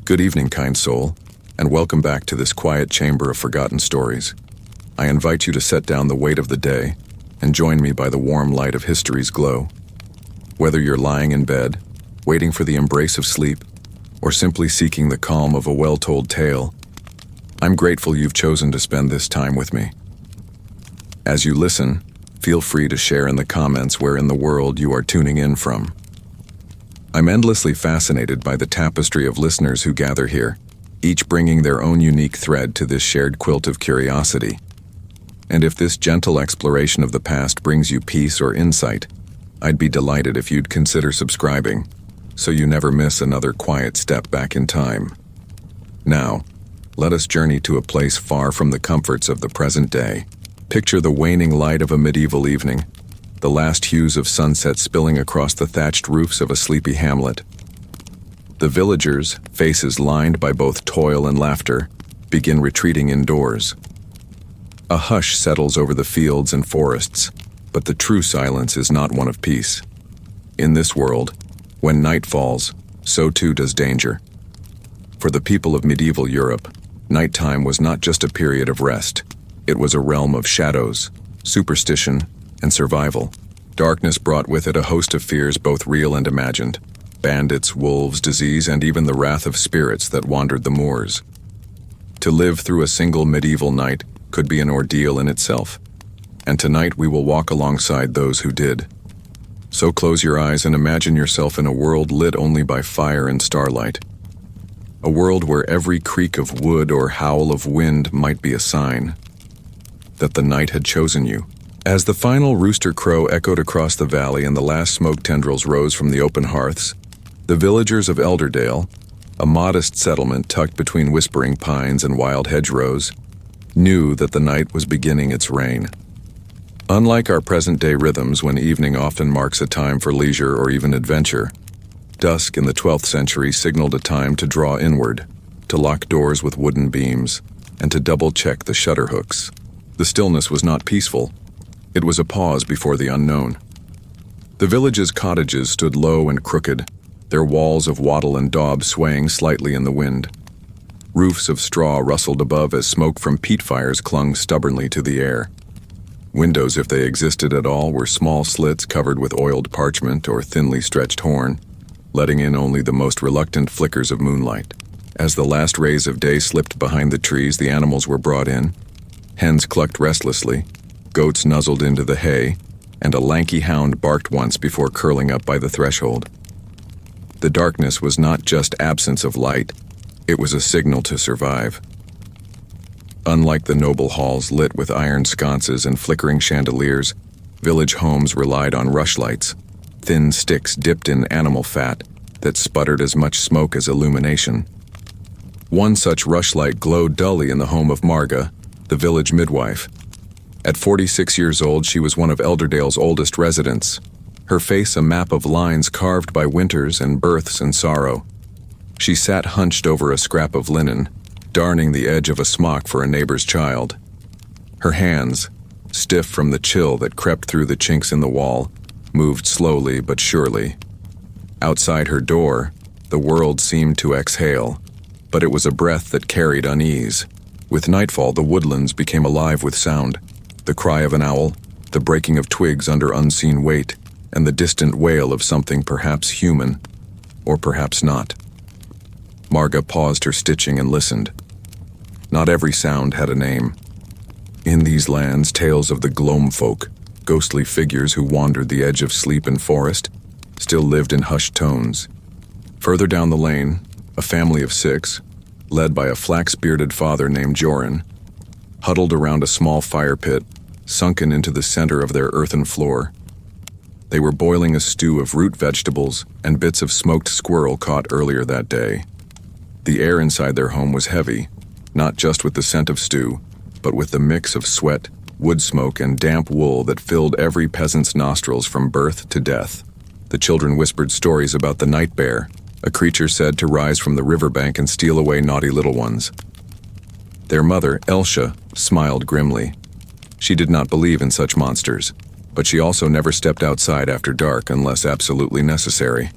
Good evening, kind soul, and welcome back to this quiet chamber of forgotten stories. I invite you to set down the weight of the day and join me by the warm light of history's glow. Whether you're lying in bed, waiting for the embrace of sleep, or simply seeking the calm of a well-told tale, I'm grateful you've chosen to spend this time with me. As you listen, feel free to share in the comments where in the world you are tuning in from. I'm endlessly fascinated by the tapestry of listeners who gather here, each bringing their own unique thread to this shared quilt of curiosity. And if this gentle exploration of the past brings you peace or insight, I'd be delighted if you'd consider subscribing, so you never miss another quiet step back in time. Now, let us journey to a place far from the comforts of the present day. Picture the waning light of a medieval evening, the last hues of sunset spilling across the thatched roofs of a sleepy hamlet. The villagers, faces lined by both toil and laughter, begin retreating indoors. A hush settles over the fields and forests, but the true silence is not one of peace. In this world, when night falls, so too does danger. For the people of medieval Europe, nighttime was not just a period of rest. It was a realm of shadows, superstition, and survival. Darkness brought with it a host of fears both real and imagined. Bandits, wolves, disease, and even the wrath of spirits that wandered the moors. To live through a single medieval night could be an ordeal in itself. And tonight we will walk alongside those who did. So close your eyes and imagine yourself in a world lit only by fire and starlight. A world where every creak of wood or howl of wind might be a sign that the night had chosen you. As the final rooster crow echoed across the valley and the last smoke tendrils rose from the open hearths, the villagers of Elderdale, a modest settlement tucked between whispering pines and wild hedgerows, knew that the night was beginning its reign. Unlike our present-day rhythms when evening often marks a time for leisure or even adventure, dusk in the 12th century signaled a time to draw inward, to lock doors with wooden beams, and to double-check the shutter hooks. The stillness was not peaceful. It was a pause before the unknown. The village's cottages stood low and crooked, their walls of wattle and daub swaying slightly in the wind. Roofs of straw rustled above as smoke from peat fires clung stubbornly to the air. Windows, if they existed at all, were small slits covered with oiled parchment or thinly stretched horn, letting in only the most reluctant flickers of moonlight. As the last rays of day slipped behind the trees, the animals were brought in. Hens clucked restlessly, goats nuzzled into the hay, and a lanky hound barked once before curling up by the threshold. The darkness was not just absence of light, it was a signal to survive. Unlike the noble halls lit with iron sconces and flickering chandeliers, village homes relied on rushlights, thin sticks dipped in animal fat that sputtered as much smoke as illumination. One such rushlight glowed dully in the home of Marga, the village midwife. At 46 years old, she was one of Elderdale's oldest residents, her face a map of lines carved by winters and births and sorrow. She sat hunched over a scrap of linen, darning the edge of a smock for a neighbor's child. Her hands, stiff from the chill that crept through the chinks in the wall, moved slowly but surely. Outside her door, the world seemed to exhale, but it was a breath that carried unease. With nightfall, the woodlands became alive with sound. The cry of an owl, the breaking of twigs under unseen weight, and the distant wail of something perhaps human, or perhaps not. Marga paused her stitching and listened. Not every sound had a name. In these lands, tales of the Gloam folk, ghostly figures who wandered the edge of sleep and forest, still lived in hushed tones. Further down the lane, a family of 6, led by a flax-bearded father named Joran, huddled around a small fire pit, sunken into the center of their earthen floor. They were boiling a stew of root vegetables and bits of smoked squirrel caught earlier that day. The air inside their home was heavy, not just with the scent of stew, but with the mix of sweat, wood smoke, and damp wool that filled every peasant's nostrils from birth to death. The children whispered stories about the night bear, a creature said to rise from the riverbank and steal away naughty little ones. Their mother, Elsha, smiled grimly. She did not believe in such monsters, but she also never stepped outside after dark unless absolutely necessary.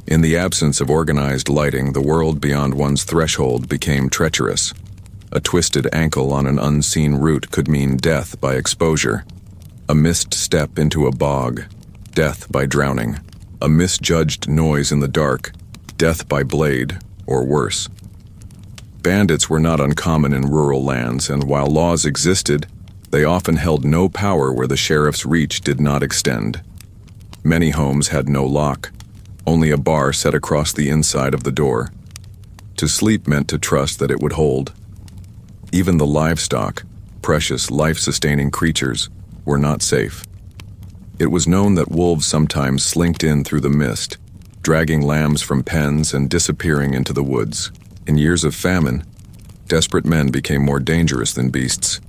In the absence of organized lighting, the world beyond one's threshold became treacherous. A twisted ankle on an unseen route could mean death by exposure. A missed step into a bog, death by drowning. A misjudged noise in the dark, death by blade, or worse. Bandits were not uncommon in rural lands, and while laws existed, they often held no power where the sheriff's reach did not extend. Many homes had no lock, only a bar set across the inside of the door. To sleep meant to trust that it would hold. Even the livestock, precious life-sustaining creatures, were not safe. It was known that wolves sometimes slinked in through the mist, dragging lambs from pens and disappearing into the woods. In years of famine, desperate men became more dangerous than beasts.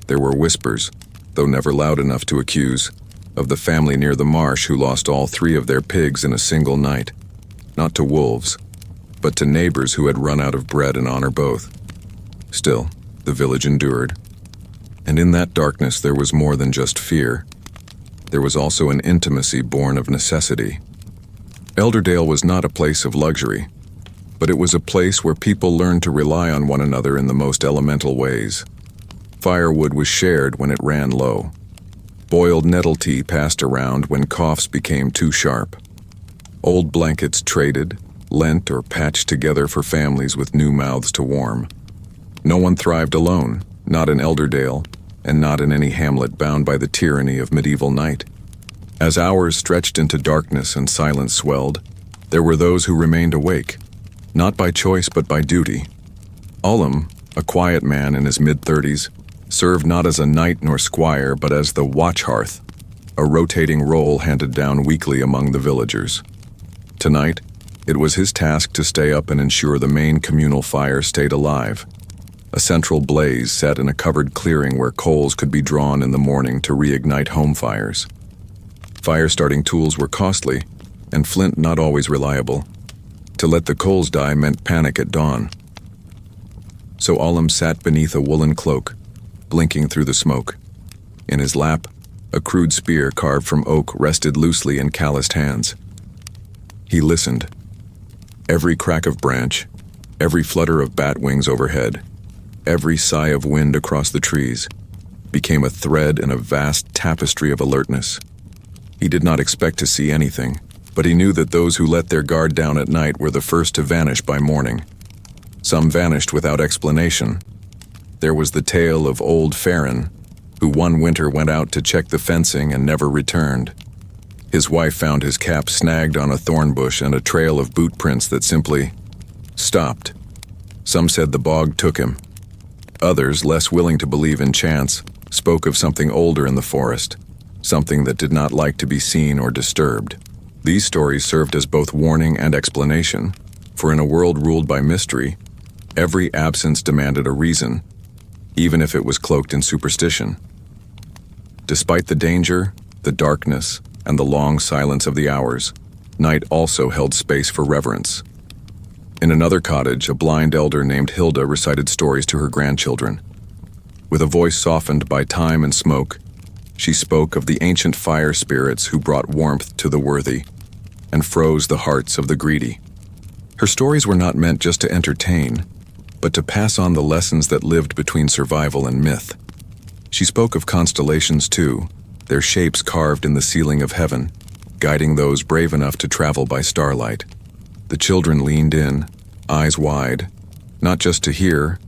There were whispers, though never loud enough to accuse, of the family near the marsh who lost all 3 of their pigs in a single night. Not to wolves, but to neighbors who had run out of bread and honor both. Still, the village endured. And in that darkness there was more than just fear. There was also an intimacy born of necessity. Elderdale was not a place of luxury, but it was a place where people learned to rely on one another in the most elemental ways. Firewood was shared when it ran low. Boiled nettle tea passed around when coughs became too sharp. Old blankets traded, lent, or patched together for families with new mouths to warm. No one thrived alone, not in Elderdale, and not in any hamlet bound by the tyranny of medieval night. As hours stretched into darkness and silence swelled, there were those who remained awake, not by choice but by duty. Ullum, a quiet man in his mid-30s, served not as a knight nor squire but as the watch hearth, a rotating role handed down weekly among the villagers. Tonight, it was his task to stay up and ensure the main communal fire stayed alive. A central blaze set in a covered clearing where coals could be drawn in the morning to reignite home fires. Fire-starting tools were costly, and flint not always reliable. To let the coals die meant panic at dawn. So Ullum sat beneath a woolen cloak, blinking through the smoke. In his lap, a crude spear carved from oak rested loosely in calloused hands. He listened. Every crack of branch, every flutter of bat wings overhead, every sigh of wind across the trees, became a thread in a vast tapestry of alertness. He did not expect to see anything, but he knew that those who let their guard down at night were the first to vanish by morning. Some vanished without explanation. There was the tale of old Farron, who one winter went out to check the fencing and never returned. His wife found his cap snagged on a thorn bush and a trail of boot prints that simply stopped. Some said the bog took him. Others, less willing to believe in chance, spoke of something older in the forest, something that did not like to be seen or disturbed. These stories served as both warning and explanation, for in a world ruled by mystery, every absence demanded a reason, even if it was cloaked in superstition. Despite the danger, the darkness, and the long silence of the hours, night also held space for reverence. In another cottage, a blind elder named Hilda recited stories to her grandchildren. With a voice softened by time and smoke, she spoke of the ancient fire spirits who brought warmth to the worthy and froze the hearts of the greedy. Her stories were not meant just to entertain, but to pass on the lessons that lived between survival and myth. She spoke of constellations too, their shapes carved in the ceiling of heaven, guiding those brave enough to travel by starlight. The children leaned in, eyes wide, not just to hear,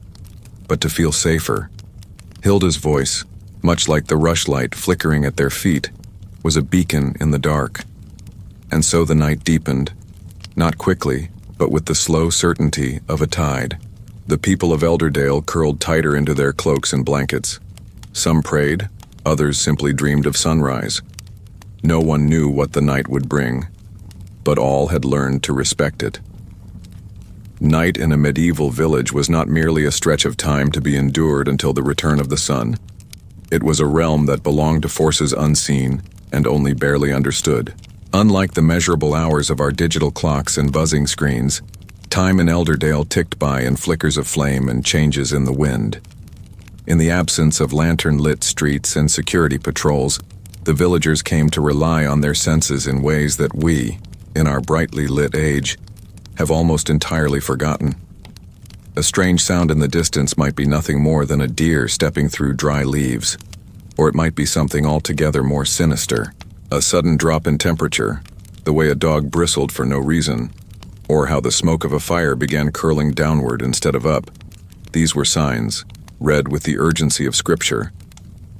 but to feel safer. Hilda's voice, much like the rushlight flickering at their feet, was a beacon in the dark. And so the night deepened, not quickly, but with the slow certainty of a tide. The people of Elderdale curled tighter into their cloaks and blankets. Some prayed, others simply dreamed of sunrise. No one knew what the night would bring, but all had learned to respect it. Night in a medieval village was not merely a stretch of time to be endured until the return of the sun. It was a realm that belonged to forces unseen and only barely understood. Unlike the measurable hours of our digital clocks and buzzing screens, time in Elderdale ticked by in flickers of flame and changes in the wind. In the absence of lantern-lit streets and security patrols, the villagers came to rely on their senses in ways that we, in our brightly lit age, have almost entirely forgotten. A strange sound in the distance might be nothing more than a deer stepping through dry leaves, or it might be something altogether more sinister, a sudden drop in temperature, the way a dog bristled for no reason, or how the smoke of a fire began curling downward instead of up. These were signs, read with the urgency of Scripture,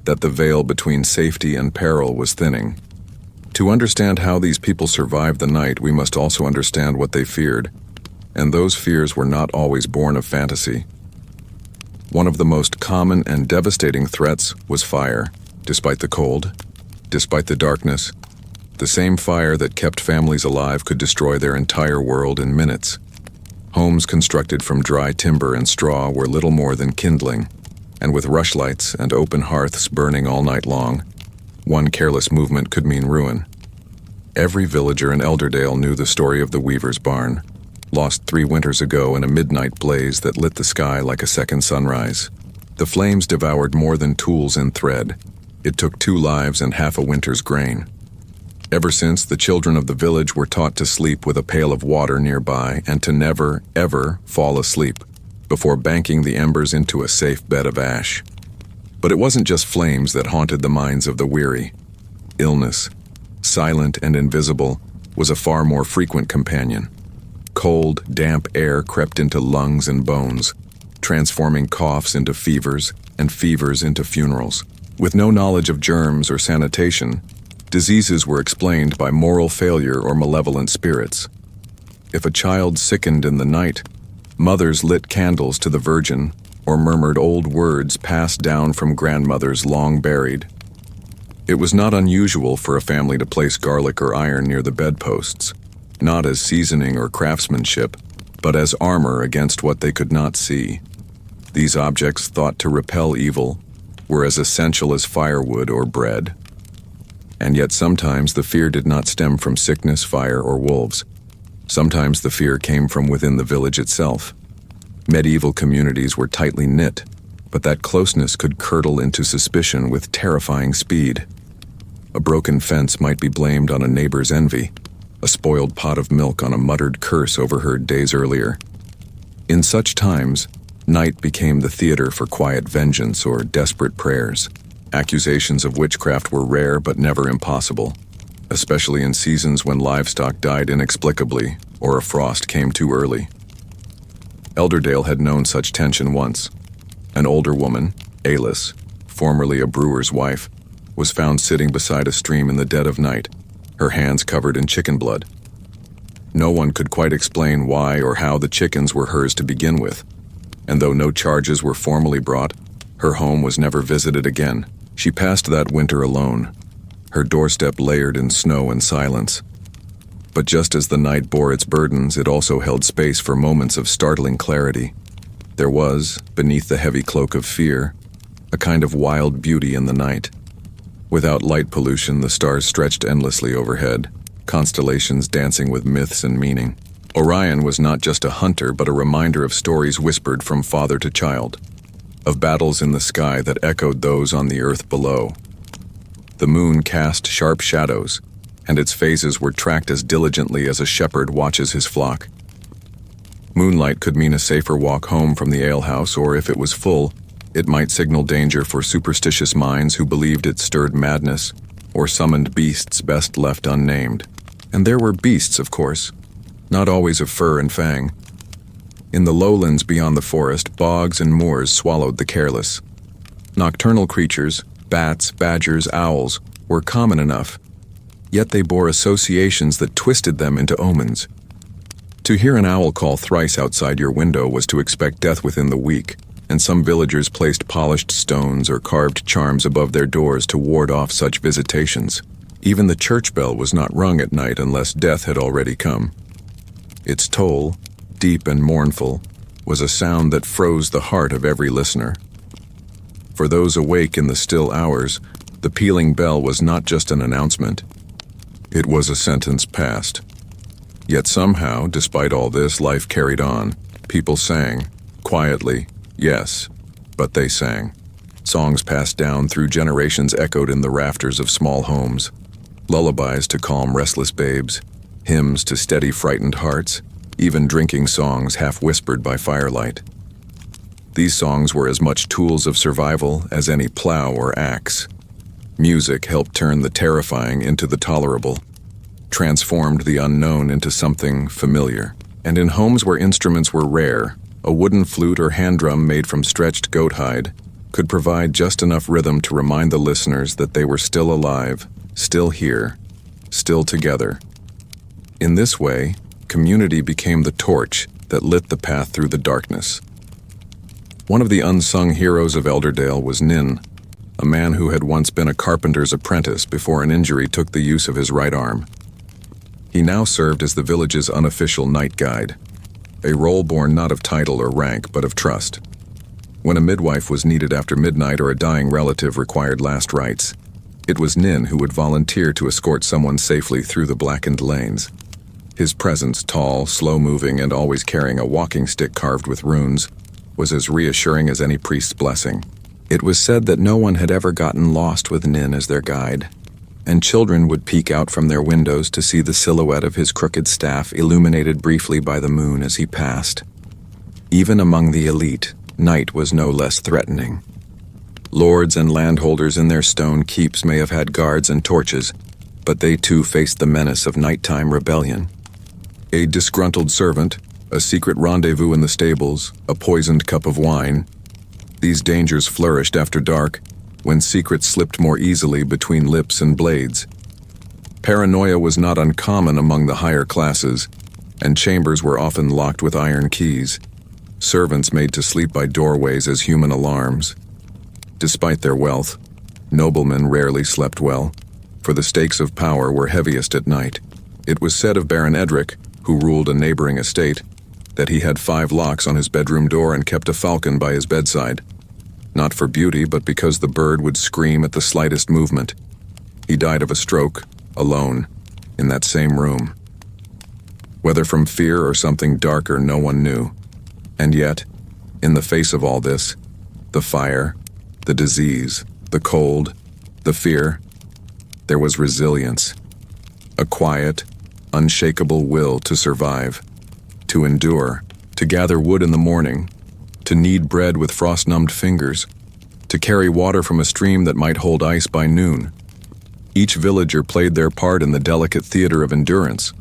that the veil between safety and peril was thinning. To understand how these people survived the night, we must also understand what they feared, and those fears were not always born of fantasy. One of the most common and devastating threats was fire. Despite the cold, despite the darkness, the same fire that kept families alive could destroy their entire world in minutes. Homes constructed from dry timber and straw were little more than kindling, and with rushlights and open hearths burning all night long, one careless movement could mean ruin. Every villager in Elderdale knew the story of the weaver's barn, lost 3 winters ago in a midnight blaze that lit the sky like a second sunrise. The flames devoured more than tools and thread. It took 2 lives and half a winter's grain. Ever since, the children of the village were taught to sleep with a pail of water nearby and to never, ever fall asleep before banking the embers into a safe bed of ash. But it wasn't just flames that haunted the minds of the weary. Illness, silent and invisible, was a far more frequent companion. Cold, damp air crept into lungs and bones, transforming coughs into fevers and fevers into funerals. With no knowledge of germs or sanitation, diseases were explained by moral failure or malevolent spirits. If a child sickened in the night, mothers lit candles to the Virgin or murmured old words passed down from grandmothers long buried. It was not unusual for a family to place garlic or iron near the bedposts, not as seasoning or craftsmanship, but as armor against what they could not see. These objects, thought to repel evil, were as essential as firewood or bread. And yet sometimes the fear did not stem from sickness, fire, or wolves. Sometimes the fear came from within the village itself. Medieval communities were tightly knit, but that closeness could curdle into suspicion with terrifying speed. A broken fence might be blamed on a neighbor's envy, a spoiled pot of milk on a muttered curse overheard days earlier. In such times, night became the theater for quiet vengeance or desperate prayers. Accusations of witchcraft were rare but never impossible, especially in seasons when livestock died inexplicably or a frost came too early. Elderdale had known such tension once. An older woman, Alice, formerly a brewer's wife, was found sitting beside a stream in the dead of night, her hands covered in chicken blood. No one could quite explain why or how the chickens were hers to begin with, and though no charges were formally brought, her home was never visited again. She passed that winter alone, her doorstep layered in snow and silence. But just as the night bore its burdens, it also held space for moments of startling clarity. There was, beneath the heavy cloak of fear, a kind of wild beauty in the night. Without light pollution, the stars stretched endlessly overhead, constellations dancing with myths and meaning. Orion was not just a hunter, but a reminder of stories whispered from father to child, of battles in the sky that echoed those on the earth below. The moon cast sharp shadows, and its phases were tracked as diligently as a shepherd watches his flock. Moonlight could mean a safer walk home from the alehouse, or if it was full, it might signal danger for superstitious minds who believed it stirred madness or summoned beasts best left unnamed. And there were beasts, of course, not always of fur and fang. In the lowlands beyond the forest, bogs and moors swallowed the careless. Nocturnal creatures, bats, badgers, owls, were common enough, yet they bore associations that twisted them into omens. To hear an owl call thrice outside your window was to expect death within the week, and some villagers placed polished stones or carved charms above their doors to ward off such visitations. Even the church bell was not rung at night unless death had already come. Its toll, deep and mournful, was a sound that froze the heart of every listener. For those awake in the still hours, the pealing bell was not just an announcement. It was a sentence passed. Yet somehow, despite all this, life carried on. People sang, quietly, yes, but they sang. Songs passed down through generations echoed in the rafters of small homes, lullabies to calm restless babes, hymns to steady frightened hearts, even drinking songs half-whispered by firelight. These songs were as much tools of survival as any plow or axe. Music helped turn the terrifying into the tolerable, transformed the unknown into something familiar. And in homes where instruments were rare, a wooden flute or hand drum made from stretched goat hide could provide just enough rhythm to remind the listeners that they were still alive, still here, still together. In this way, community became the torch that lit the path through the darkness. One of the unsung heroes of Elderdale was Nin, a man who had once been a carpenter's apprentice before an injury took the use of his right arm. He now served as the village's unofficial night guide, a role born not of title or rank but of trust. When a midwife was needed after midnight or a dying relative required last rites, it was Nin who would volunteer to escort someone safely through the blackened lanes. His presence, tall, slow-moving, and always carrying a walking stick carved with runes, was as reassuring as any priest's blessing. It was said that no one had ever gotten lost with Nin as their guide, and children would peek out from their windows to see the silhouette of his crooked staff illuminated briefly by the moon as he passed. Even among the elite, night was no less threatening. Lords and landholders in their stone keeps may have had guards and torches, but they too faced the menace of nighttime rebellion. A disgruntled servant, a secret rendezvous in the stables, a poisoned cup of wine. These dangers flourished after dark, when secrets slipped more easily between lips and blades. Paranoia was not uncommon among the higher classes, and chambers were often locked with iron keys, servants made to sleep by doorways as human alarms. Despite their wealth, noblemen rarely slept well, for the stakes of power were heaviest at night. It was said of Baron Edric, who ruled a neighboring estate, that he had 5 locks on his bedroom door and kept a falcon by his bedside. Not for beauty, but because the bird would scream at the slightest movement. He died of a stroke, alone, in that same room. Whether from fear or something darker, no one knew. And yet, in the face of all this, the fire, the disease, the cold, the fear, there was resilience. A quiet, unshakable will to survive, to endure, to gather wood in the morning, to knead bread with frost-numbed fingers, to carry water from a stream that might hold ice by noon. Each villager played their part in the delicate theater of endurance.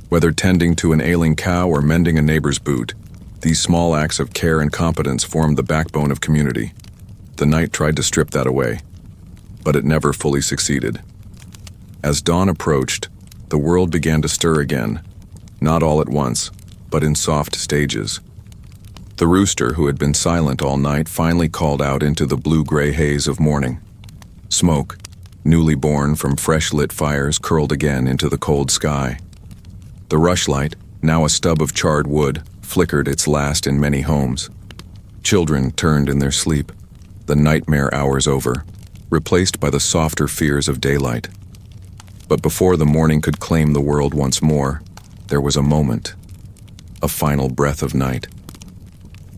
Whether tending to an ailing cow or mending a neighbor's boot, these small acts of care and competence formed the backbone of community. The night tried to strip that away, but it never fully succeeded. As dawn approached, the world began to stir again, not all at once, but in soft stages. The rooster, who had been silent all night, finally called out into the blue-gray haze of morning. Smoke, newly born from fresh-lit fires, curled again into the cold sky. The rushlight, now a stub of charred wood, flickered its last in many homes. Children turned in their sleep, the nightmare hours over, replaced by the softer fears of daylight. But before the morning could claim the world once more, there was a moment, a final breath of night.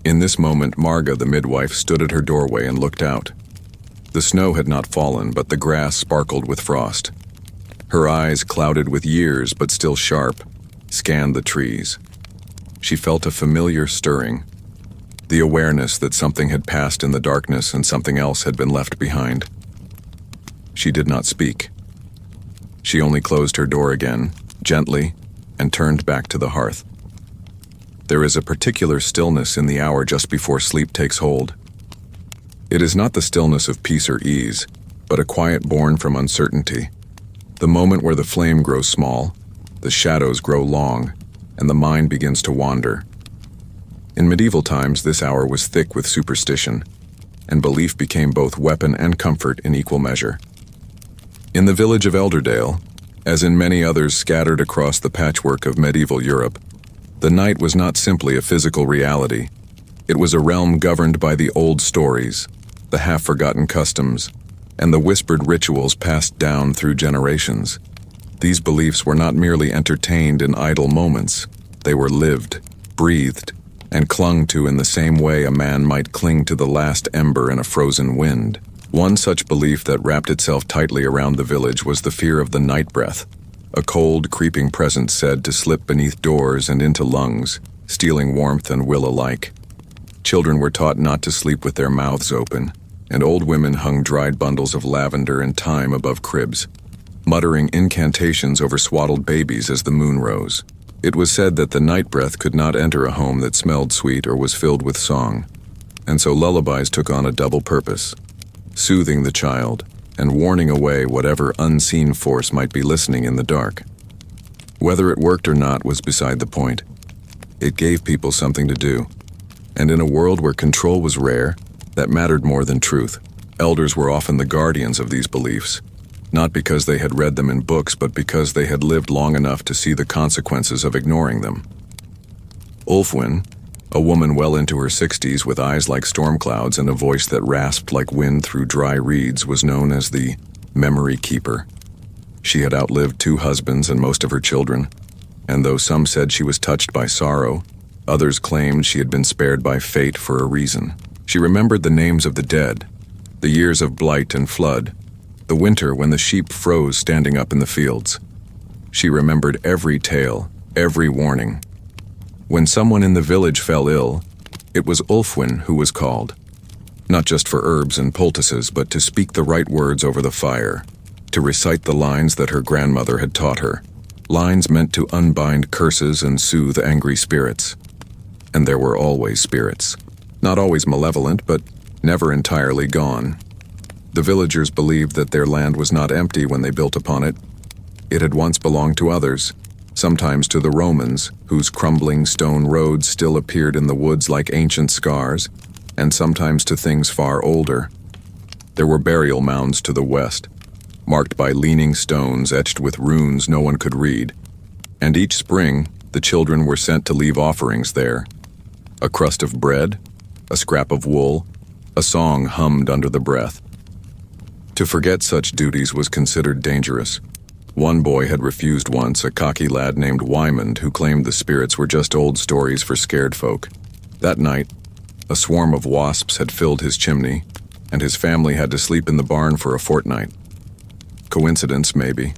In this moment, Marga, the midwife, stood at her doorway and looked out. The snow had not fallen, but the grass sparkled with frost. Her eyes, clouded with years but still sharp, scanned the trees. She felt a familiar stirring, the awareness that something had passed in the darkness and something else had been left behind. She did not speak. She only closed her door again, gently, and turned back to the hearth. There is a particular stillness in the hour just before sleep takes hold. It is not the stillness of peace or ease, but a quiet born from uncertainty. The moment where the flame grows small, the shadows grow long, and the mind begins to wander. In medieval times, this hour was thick with superstition, and belief became both weapon and comfort in equal measure. In the village of Elderdale, as in many others scattered across the patchwork of medieval Europe, the night was not simply a physical reality. It was a realm governed by the old stories, the half-forgotten customs, and the whispered rituals passed down through generations. These beliefs were not merely entertained in idle moments. They were lived, breathed, and clung to in the same way a man might cling to the last ember in a frozen wind. One such belief that wrapped itself tightly around the village was the fear of the night breath, a cold, creeping presence said to slip beneath doors and into lungs, stealing warmth and will alike. Children were taught not to sleep with their mouths open, and old women hung dried bundles of lavender and thyme above cribs, muttering incantations over swaddled babies as the moon rose. It was said that the night breath could not enter a home that smelled sweet or was filled with song, and so lullabies took on a double purpose, soothing the child and warning away whatever unseen force might be listening in the dark. Whether it worked or not was beside the point. It gave people something to do, and in a world where control was rare, that mattered more than truth. Elders were often the guardians of these beliefs, not because they had read them in books, but because they had lived long enough to see the consequences of ignoring them. Ulfwin, a woman well into her 60s with eyes like storm clouds and a voice that rasped like wind through dry reeds, was known as the memory keeper. She had outlived 2 husbands and most of her children, and though some said she was touched by sorrow, others claimed she had been spared by fate for a reason. She remembered the names of the dead, the years of blight and flood, the winter when the sheep froze standing up in the fields. She remembered every tale, every warning. When someone in the village fell ill, it was Ulfwin who was called, not just for herbs and poultices, but to speak the right words over the fire, to recite the lines that her grandmother had taught her, lines meant to unbind curses and soothe angry spirits. And there were always spirits, not always malevolent, but never entirely gone. The villagers believed that their land was not empty when they built upon it. It had once belonged to others, sometimes to the Romans, whose crumbling stone roads still appeared in the woods like ancient scars, and sometimes to things far older. There were burial mounds to the west, marked by leaning stones etched with runes no one could read, and each spring the children were sent to leave offerings there. A crust of bread, a scrap of wool, a song hummed under the breath. To forget such duties was considered dangerous. One boy had refused once, a cocky lad named Wymond, who claimed the spirits were just old stories for scared folk. That night, a swarm of wasps had filled his chimney, and his family had to sleep in the barn for a fortnight. Coincidence, maybe.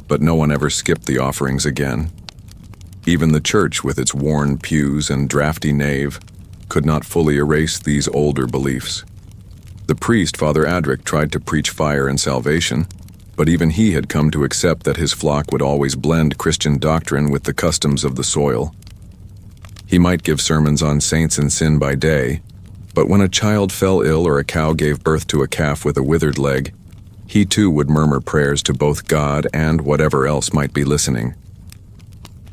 But no one ever skipped the offerings again. Even the church, with its worn pews and drafty nave, could not fully erase these older beliefs. The priest, Father Adric, tried to preach fire and salvation, but even he had come to accept that his flock would always blend Christian doctrine with the customs of the soil. He might give sermons on saints and sin by day, but when a child fell ill or a cow gave birth to a calf with a withered leg, he too would murmur prayers to both God and whatever else might be listening.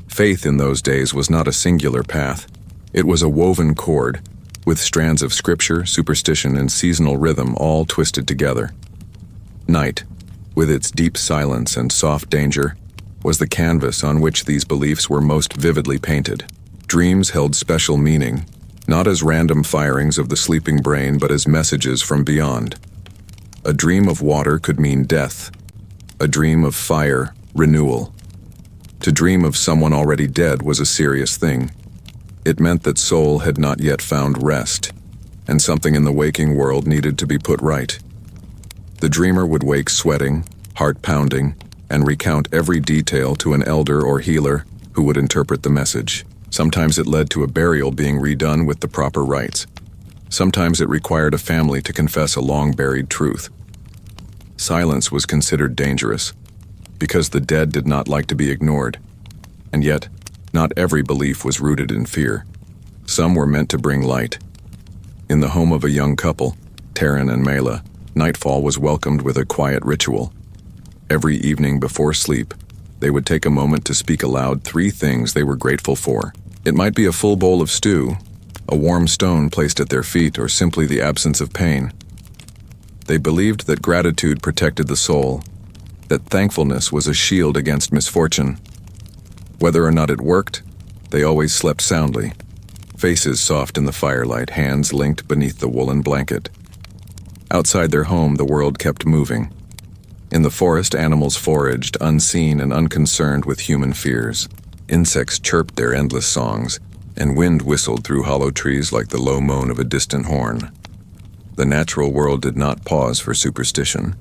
Faith in those days was not a singular path. It was a woven cord, with strands of scripture, superstition, and seasonal rhythm all twisted together. Night, with its deep silence and soft danger, was the canvas on which these beliefs were most vividly painted. Dreams held special meaning, not as random firings of the sleeping brain, but as messages from beyond. A dream of water could mean death. A dream of fire, renewal. To dream of someone already dead was a serious thing. It meant that soul had not yet found rest, and something in the waking world needed to be put right. The dreamer would wake sweating, heart pounding, and recount every detail to an elder or healer who would interpret the message. Sometimes it led to a burial being redone with the proper rites. Sometimes it required a family to confess a long-buried truth. Silence was considered dangerous, because the dead did not like to be ignored. And yet, not every belief was rooted in fear. Some were meant to bring light. In the home of a young couple, Taryn and Mela, nightfall was welcomed with a quiet ritual. Every evening before sleep, they would take a moment to speak aloud 3 things they were grateful for. It might be a full bowl of stew, a warm stone placed at their feet, or simply the absence of pain. They believed that gratitude protected the soul, that thankfulness was a shield against misfortune. Whether or not it worked, they always slept soundly, faces soft in the firelight, hands linked beneath the woolen blanket. Outside their home, the world kept moving. In the forest, animals foraged, unseen and unconcerned with human fears. Insects chirped their endless songs, and wind whistled through hollow trees like the low moan of a distant horn. The natural world did not pause for superstition.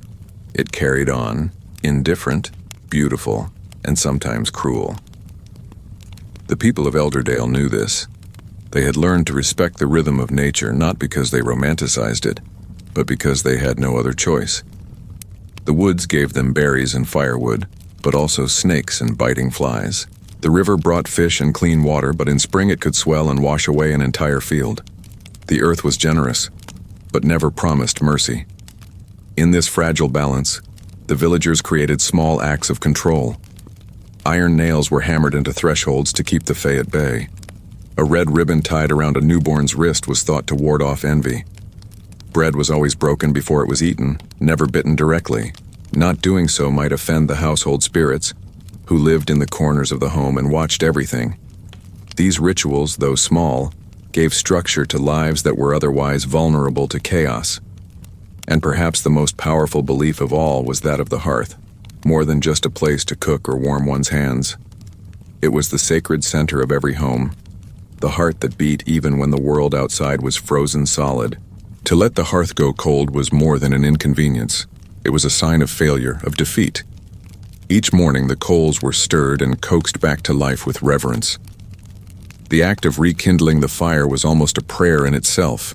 It carried on, indifferent, beautiful, and sometimes cruel. The people of Elderdale knew this. They had learned to respect the rhythm of nature not because they romanticized it, but because they had no other choice. The woods gave them berries and firewood, but also snakes and biting flies. The river brought fish and clean water, but in spring it could swell and wash away an entire field. The earth was generous, but never promised mercy. In this fragile balance, the villagers created small acts of control. Iron nails were hammered into thresholds to keep the Fae at bay. A red ribbon tied around a newborn's wrist was thought to ward off envy. Bread was always broken before it was eaten, never bitten directly. Not doing so might offend the household spirits, who lived in the corners of the home and watched everything. These rituals, though small, gave structure to lives that were otherwise vulnerable to chaos. And perhaps the most powerful belief of all was that of the hearth. More than just a place to cook or warm one's hands. It was the sacred center of every home, the heart that beat even when the world outside was frozen solid. To let the hearth go cold was more than an inconvenience. It was a sign of failure, of defeat. Each morning the coals were stirred and coaxed back to life with reverence. The act of rekindling the fire was almost a prayer in itself.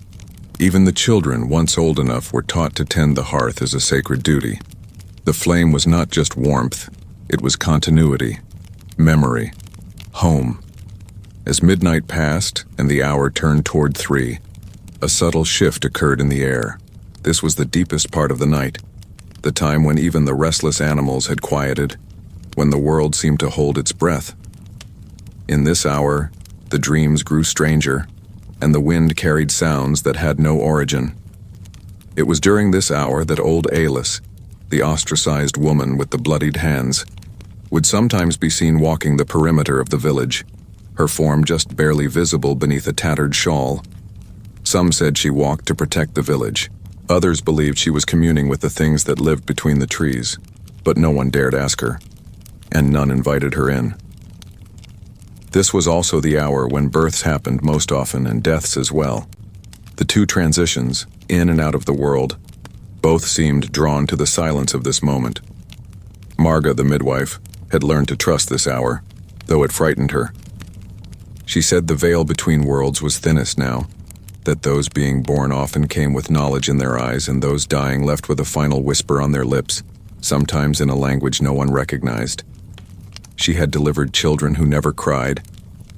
Even the children, once old enough, were taught to tend the hearth as a sacred duty. The flame was not just warmth, it was continuity, memory, home. As midnight passed and the hour turned toward 3, a subtle shift occurred in the air. This was the deepest part of the night, the time when even the restless animals had quieted, when the world seemed to hold its breath. In this hour, the dreams grew stranger, and the wind carried sounds that had no origin. It was during this hour that old Alis, the ostracized woman with the bloodied hands, would sometimes be seen walking the perimeter of the village, her form just barely visible beneath a tattered shawl. Some said she walked to protect the village. Others believed she was communing with the things that lived between the trees, but no one dared ask her, and none invited her in. This was also the hour when births happened most often and deaths as well. The two transitions, in and out of the world, both seemed drawn to the silence of this moment. Marga, the midwife, had learned to trust this hour, though it frightened her. She said the veil between worlds was thinnest now, that those being born often came with knowledge in their eyes and those dying left with a final whisper on their lips, sometimes in a language no one recognized. She had delivered children who never cried,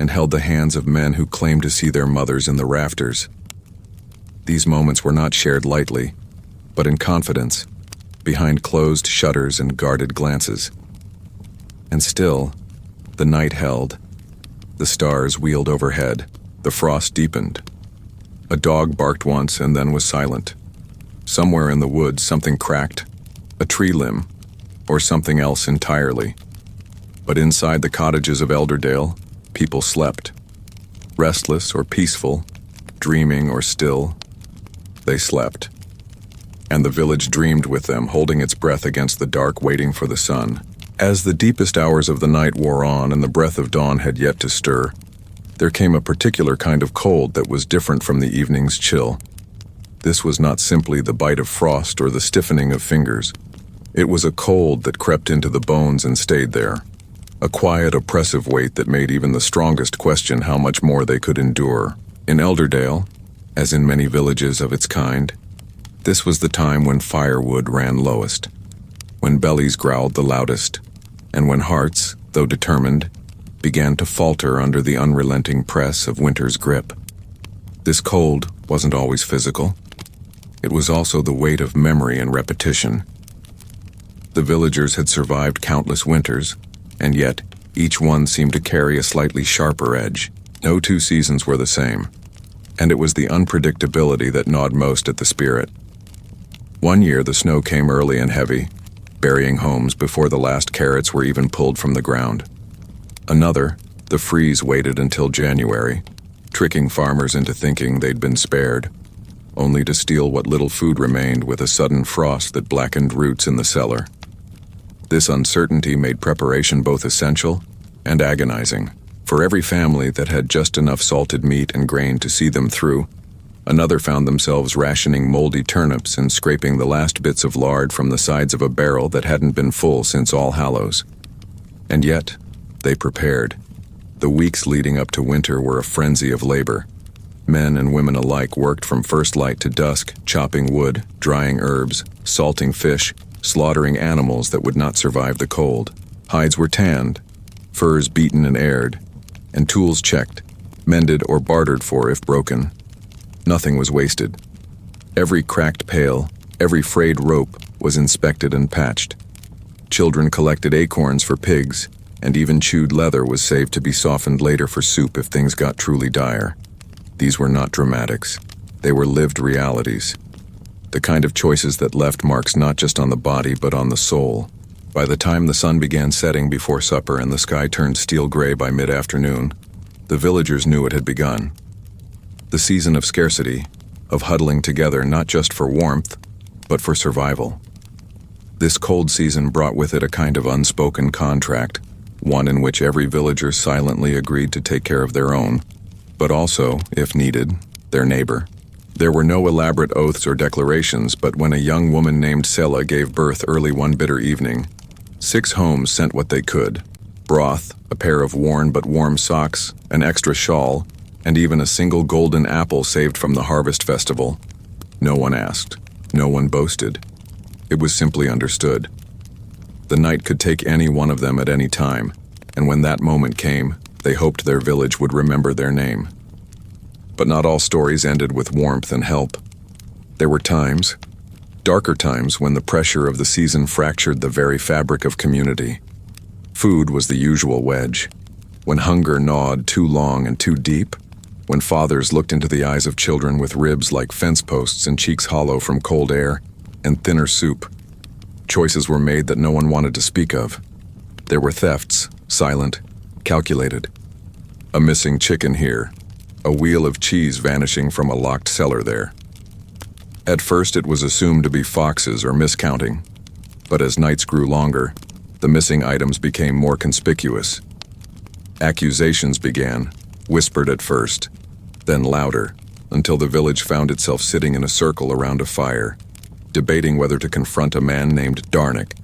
and held the hands of men who claimed to see their mothers in the rafters. These moments were not shared lightly, but in confidence, behind closed shutters and guarded glances. And still, the night held. The stars wheeled overhead. The frost deepened. A dog barked once and then was silent. Somewhere in the woods, something cracked, a tree limb, or something else entirely. But inside the cottages of Elderdale, people slept. Restless or peaceful, dreaming or still, they slept. And the village dreamed with them, holding its breath against the dark, waiting for the sun. As the deepest hours of the night wore on and the breath of dawn had yet to stir, there came a particular kind of cold that was different from the evening's chill. This was not simply the bite of frost or the stiffening of fingers. It was a cold that crept into the bones and stayed there. A quiet, oppressive weight that made even the strongest question how much more they could endure. In Elderdale, as in many villages of its kind, this was the time when firewood ran lowest, when bellies growled the loudest, and when hearts, though determined, began to falter under the unrelenting press of winter's grip. This cold wasn't always physical. It was also the weight of memory and repetition. The villagers had survived countless winters, and yet each one seemed to carry a slightly sharper edge. No two seasons were the same, and it was the unpredictability that gnawed most at the spirit. One year the snow came early and heavy, burying homes before the last carrots were even pulled from the ground. Another, the freeze waited until January, tricking farmers into thinking they'd been spared, only to steal what little food remained with a sudden frost that blackened roots in the cellar. This uncertainty made preparation both essential and agonizing. For every family that had just enough salted meat and grain to see them through, another found themselves rationing moldy turnips and scraping the last bits of lard from the sides of a barrel that hadn't been full since All Hallows. And yet, they prepared. The weeks leading up to winter were a frenzy of labor. Men and women alike worked from first light to dusk, chopping wood, drying herbs, salting fish, slaughtering animals that would not survive the cold. Hides were tanned, furs beaten and aired, and tools checked, mended or bartered for if broken. Nothing was wasted. Every cracked pail, every frayed rope was inspected and patched. Children collected acorns for pigs, and even chewed leather was saved to be softened later for soup if things got truly dire. These were not dramatics. They were lived realities. The kind of choices that left marks not just on the body but on the soul. By the time the sun began setting before supper and the sky turned steel gray by mid-afternoon, the villagers knew it had begun. The season of scarcity, of huddling together not just for warmth, but for survival. This cold season brought with it a kind of unspoken contract, one in which every villager silently agreed to take care of their own, but also, if needed, their neighbor. There were no elaborate oaths or declarations, but when a young woman named Sela gave birth early one bitter evening, 6 homes sent what they could: broth, a pair of worn but warm socks, an extra shawl, and even a single golden apple saved from the harvest festival. No one asked. No one boasted. It was simply understood. The night could take any one of them at any time, and when that moment came, they hoped their village would remember their name. But not all stories ended with warmth and help. There were times, darker times, when the pressure of the season fractured the very fabric of community. Food was the usual wedge. When hunger gnawed too long and too deep, when fathers looked into the eyes of children with ribs like fence posts and cheeks hollow from cold air and thinner soup, choices were made that no one wanted to speak of. There were thefts, silent, calculated. A missing chicken here, a wheel of cheese vanishing from a locked cellar there. At first it was assumed to be foxes or miscounting, but as nights grew longer, the missing items became more conspicuous. Accusations began, whispered at first, then louder, until the village found itself sitting in a circle around a fire, debating whether to confront a man named Darnik.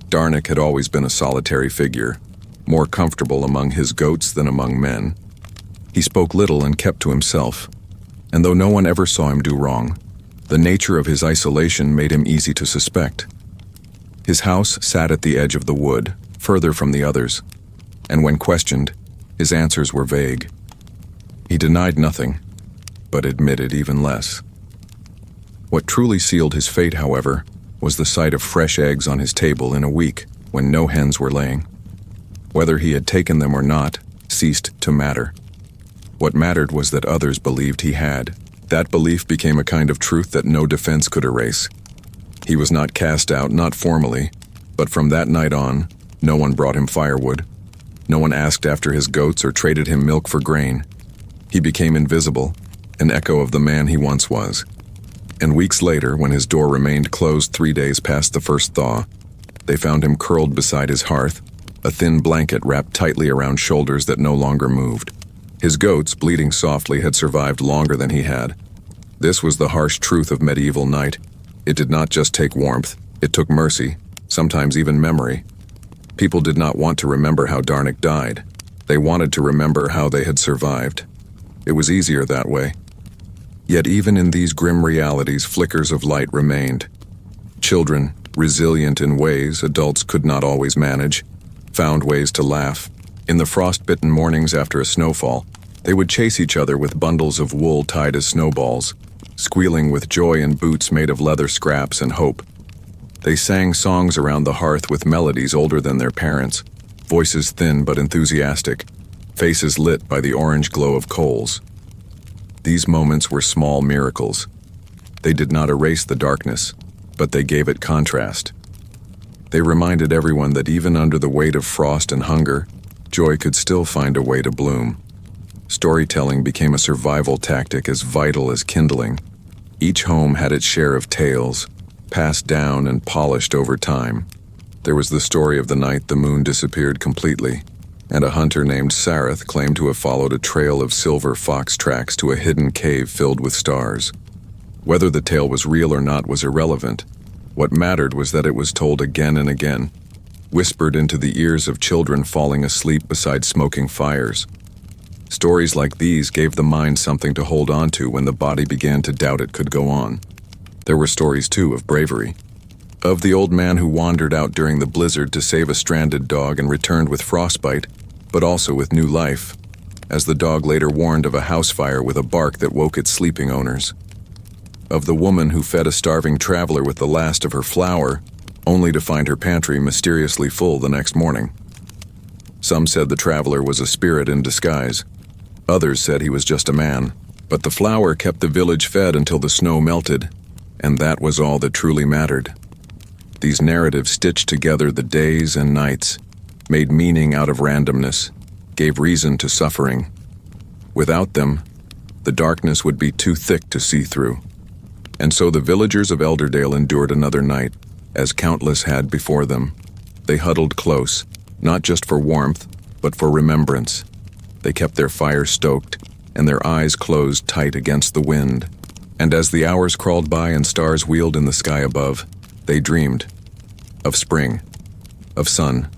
Darnik had always been a solitary figure, more comfortable among his goats than among men. He spoke little and kept to himself, and though no one ever saw him do wrong, the nature of his isolation made him easy to suspect. His house sat at the edge of the wood, further from the others, and when questioned, his answers were vague. He denied nothing, but admitted even less. What truly sealed his fate, however, was the sight of fresh eggs on his table in a week when no hens were laying. Whether he had taken them or not ceased to matter. What mattered was that others believed he had. That belief became a kind of truth that no defense could erase. He was not cast out, not formally, but from that night on, no one brought him firewood. No one asked after his goats or traded him milk for grain. He became invisible, an echo of the man he once was. And weeks later, when his door remained closed 3 days past the first thaw, they found him curled beside his hearth, a thin blanket wrapped tightly around shoulders that no longer moved. His goats, bleating softly, had survived longer than he had. This was the harsh truth of medieval night. It did not just take warmth, it took mercy, sometimes even memory. People did not want to remember how Darnik died. They wanted to remember how they had survived. It was easier that way. Yet even in these grim realities, flickers of light remained. Children, resilient in ways adults could not always manage, found ways to laugh. In the frost-bitten mornings after a snowfall, they would chase each other with bundles of wool tied as snowballs, squealing with joy in boots made of leather scraps and hope. They sang songs around the hearth with melodies older than their parents, voices thin but enthusiastic, faces lit by the orange glow of coals. These moments were small miracles. They did not erase the darkness, but they gave it contrast. They reminded everyone that even under the weight of frost and hunger, joy could still find a way to bloom. Storytelling became a survival tactic as vital as kindling. Each home had its share of tales, passed down and polished over time. There was the story of the night the moon disappeared completely, and a hunter named Sareth claimed to have followed a trail of silver fox tracks to a hidden cave filled with stars. Whether the tale was real or not was irrelevant. What mattered was that it was told again and again. whispered into the ears of children falling asleep beside smoking fires. Stories like these gave the mind something to hold on to when the body began to doubt it could go on. There were stories, too, of bravery. Of the old man who wandered out during the blizzard to save a stranded dog and returned with frostbite, but also with new life, as the dog later warned of a house fire with a bark that woke its sleeping owners. Of the woman who fed a starving traveler with the last of her flour, only to find her pantry mysteriously full the next morning. Some said the traveler was a spirit in disguise. Others said he was just a man. But the flour kept the village fed until the snow melted, and that was all that truly mattered. These narratives stitched together the days and nights, made meaning out of randomness, gave reason to suffering. Without them, the darkness would be too thick to see through. And so the villagers of Elderdale endured another night, as countless had before them. They huddled close, not just for warmth, but for remembrance. They kept their fire stoked, and their eyes closed tight against the wind. And as the hours crawled by and stars wheeled in the sky above, they dreamed of spring, of sun,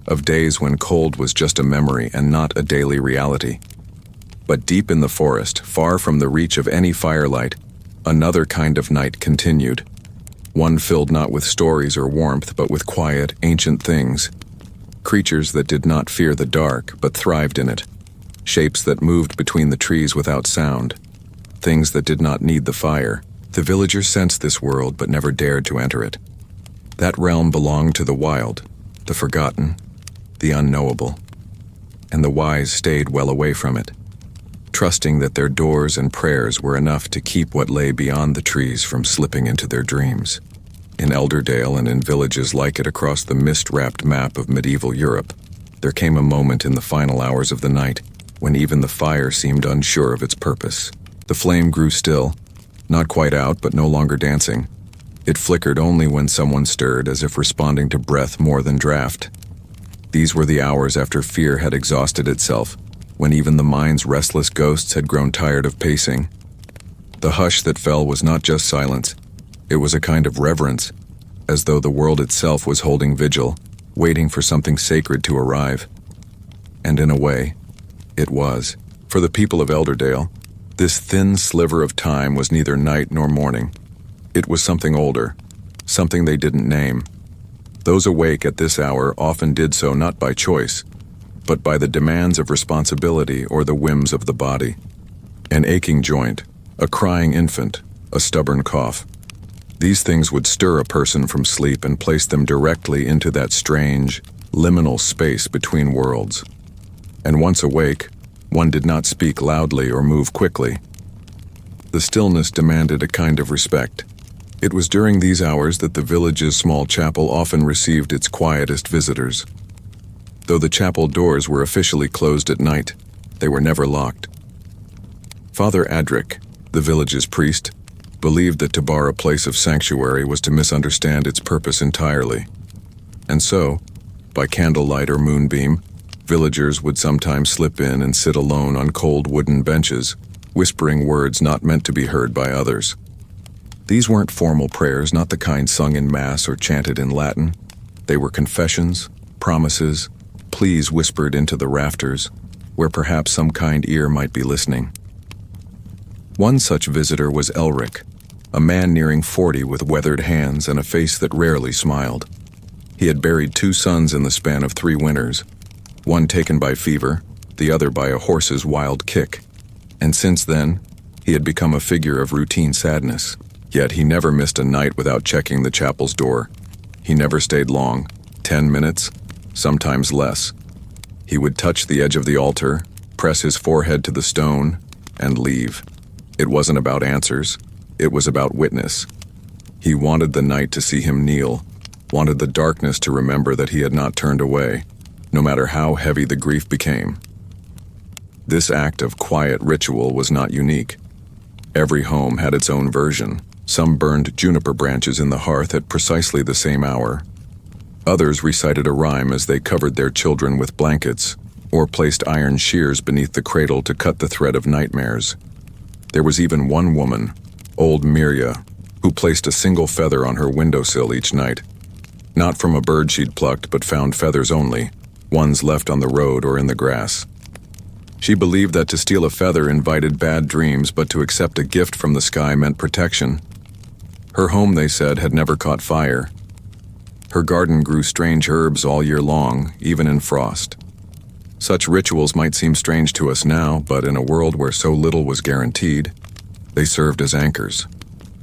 of days when cold was just a memory and not a daily reality. But deep in the forest, far from the reach of any firelight, another kind of night continued. One filled not with stories or warmth, but with quiet, ancient things. Creatures that did not fear the dark, but thrived in it. Shapes that moved between the trees without sound. Things that did not need the fire. The villagers sensed this world, but never dared to enter it. That realm belonged to the wild, the forgotten, the unknowable. And the wise stayed well away from it, trusting that their doors and prayers were enough to keep what lay beyond the trees from slipping into their dreams. In Elderdale and in villages like it across the mist-wrapped map of medieval Europe, there came a moment in the final hours of the night when even the fire seemed unsure of its purpose. The flame grew still, not quite out but no longer dancing. It flickered only when someone stirred, as if responding to breath more than draft. These were the hours after fear had exhausted itself, when even the mind's restless ghosts had grown tired of pacing. The hush that fell was not just silence, it was a kind of reverence, as though the world itself was holding vigil, waiting for something sacred to arrive. And in a way, it was. For the people of Elderdale, this thin sliver of time was neither night nor morning. It was something older, something they didn't name. Those awake at this hour often did so not by choice, but by the demands of responsibility or the whims of the body. An aching joint, a crying infant, a stubborn cough. These things would stir a person from sleep and place them directly into that strange, liminal space between worlds. And once awake, one did not speak loudly or move quickly. The stillness demanded a kind of respect. It was during these hours that the village's small chapel often received its quietest visitors. Though the chapel doors were officially closed at night, they were never locked. Father Adric, the village's priest, believed that to bar a place of sanctuary was to misunderstand its purpose entirely. And so, by candlelight or moonbeam, villagers would sometimes slip in and sit alone on cold wooden benches, whispering words not meant to be heard by others. These weren't formal prayers, not the kind sung in Mass or chanted in Latin. They were confessions, promises, pleas whispered into the rafters, where perhaps some kind ear might be listening. One such visitor was Elric, a man nearing 40 with weathered hands and a face that rarely smiled. He had buried 2 sons in the span of 3 winters, one taken by fever, the other by a horse's wild kick. And since then, he had become a figure of routine sadness. Yet he never missed a night without checking the chapel's door. He never stayed long, 10 minutes, sometimes less. He would touch the edge of the altar, press his forehead to the stone, and leave. It wasn't about answers, it was about witness. He wanted the night to see him kneel, wanted the darkness to remember that he had not turned away, no matter how heavy the grief became. This act of quiet ritual was not unique. Every home had its own version. Some burned juniper branches in the hearth at precisely the same hour. Others recited a rhyme as they covered their children with blankets, or placed iron shears beneath the cradle to cut the thread of nightmares. There was even one woman, old Mirya, who placed a single feather on her windowsill each night. Not from a bird she'd plucked, but found feathers only, ones left on the road or in the grass. She believed that to steal a feather invited bad dreams, but to accept a gift from the sky meant protection. Her home, they said, had never caught fire. Her garden grew strange herbs all year long, even in frost. Such rituals might seem strange to us now, but in a world where so little was guaranteed, they served as anchors.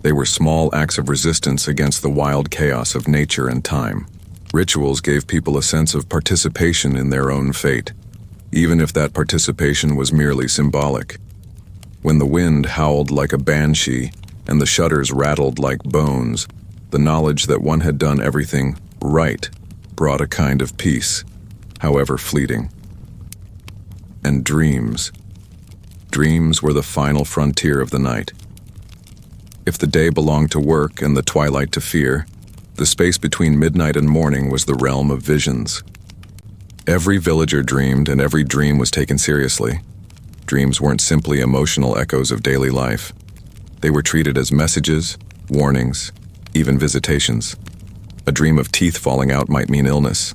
They were small acts of resistance against the wild chaos of nature and time. Rituals gave people a sense of participation in their own fate, even if that participation was merely symbolic. When the wind howled like a banshee and the shutters rattled like bones, the knowledge that one had done everything right brought a kind of peace, however fleeting. And dreams. Dreams were the final frontier of the night. If the day belonged to work and the twilight to fear, the space between midnight and morning was the realm of visions. Every villager dreamed, and every dream was taken seriously. Dreams weren't simply emotional echoes of daily life. They were treated as messages, warnings, even visitations. A dream of teeth falling out might mean illness.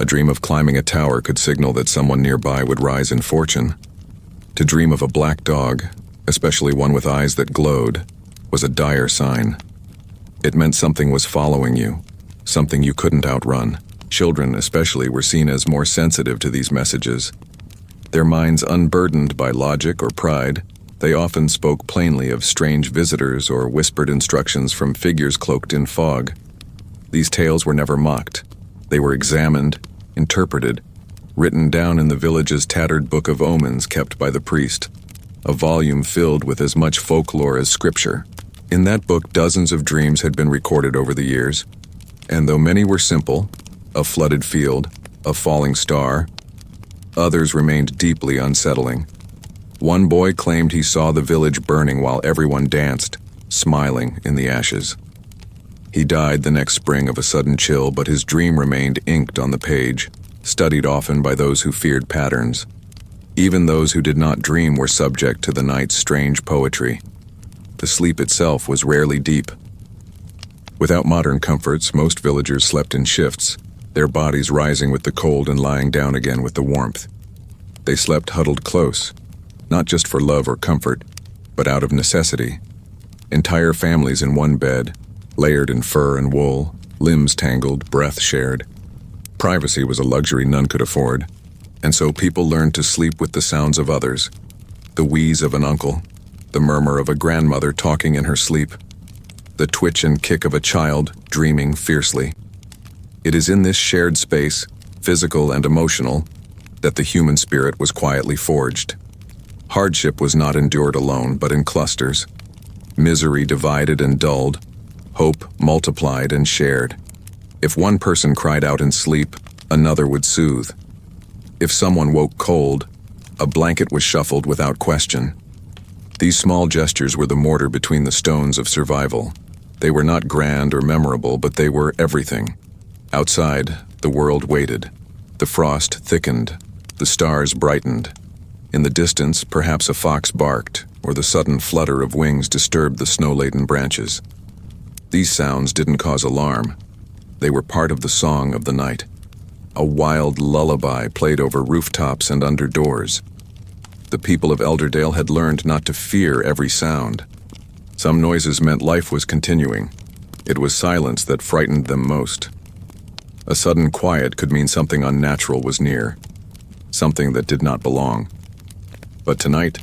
A dream of climbing a tower could signal that someone nearby would rise in fortune. To dream of a black dog, especially one with eyes that glowed, was a dire sign. It meant something was following you, something you couldn't outrun. Children, especially, were seen as more sensitive to these messages. Their minds unburdened by logic or pride, they often spoke plainly of strange visitors or whispered instructions from figures cloaked in fog. These tales were never mocked. They were examined, interpreted, written down in the village's tattered book of omens kept by the priest, a volume filled with as much folklore as scripture. In that book, dozens of dreams had been recorded over the years, and though many were simple, a flooded field, a falling star, others remained deeply unsettling. One boy claimed he saw the village burning while everyone danced, smiling in the ashes. He died the next spring of a sudden chill, but his dream remained inked on the page, studied often by those who feared patterns. Even those who did not dream were subject to the night's strange poetry. The sleep itself was rarely deep. Without modern comforts, most villagers slept in shifts, their bodies rising with the cold and lying down again with the warmth. They slept huddled close, not just for love or comfort, but out of necessity. Entire families in one bed, layered in fur and wool, limbs tangled, breath shared. Privacy was a luxury none could afford, and so people learned to sleep with the sounds of others, the wheeze of an uncle, the murmur of a grandmother talking in her sleep, the twitch and kick of a child dreaming fiercely. It is in this shared space, physical and emotional, that the human spirit was quietly forged. Hardship was not endured alone, but in clusters. Misery divided and dulled, hope multiplied and shared. If one person cried out in sleep, another would soothe. If someone woke cold, a blanket was shuffled without question. These small gestures were the mortar between the stones of survival. They were not grand or memorable, but they were everything. Outside, the world waited. The frost thickened. The stars brightened. In the distance, perhaps a fox barked, or the sudden flutter of wings disturbed the snow-laden branches. These sounds didn't cause alarm. They were part of the song of the night. A wild lullaby played over rooftops and under doors. The people of Elderdale had learned not to fear every sound. Some noises meant life was continuing. It was silence that frightened them most. A sudden quiet could mean something unnatural was near, something that did not belong. But tonight,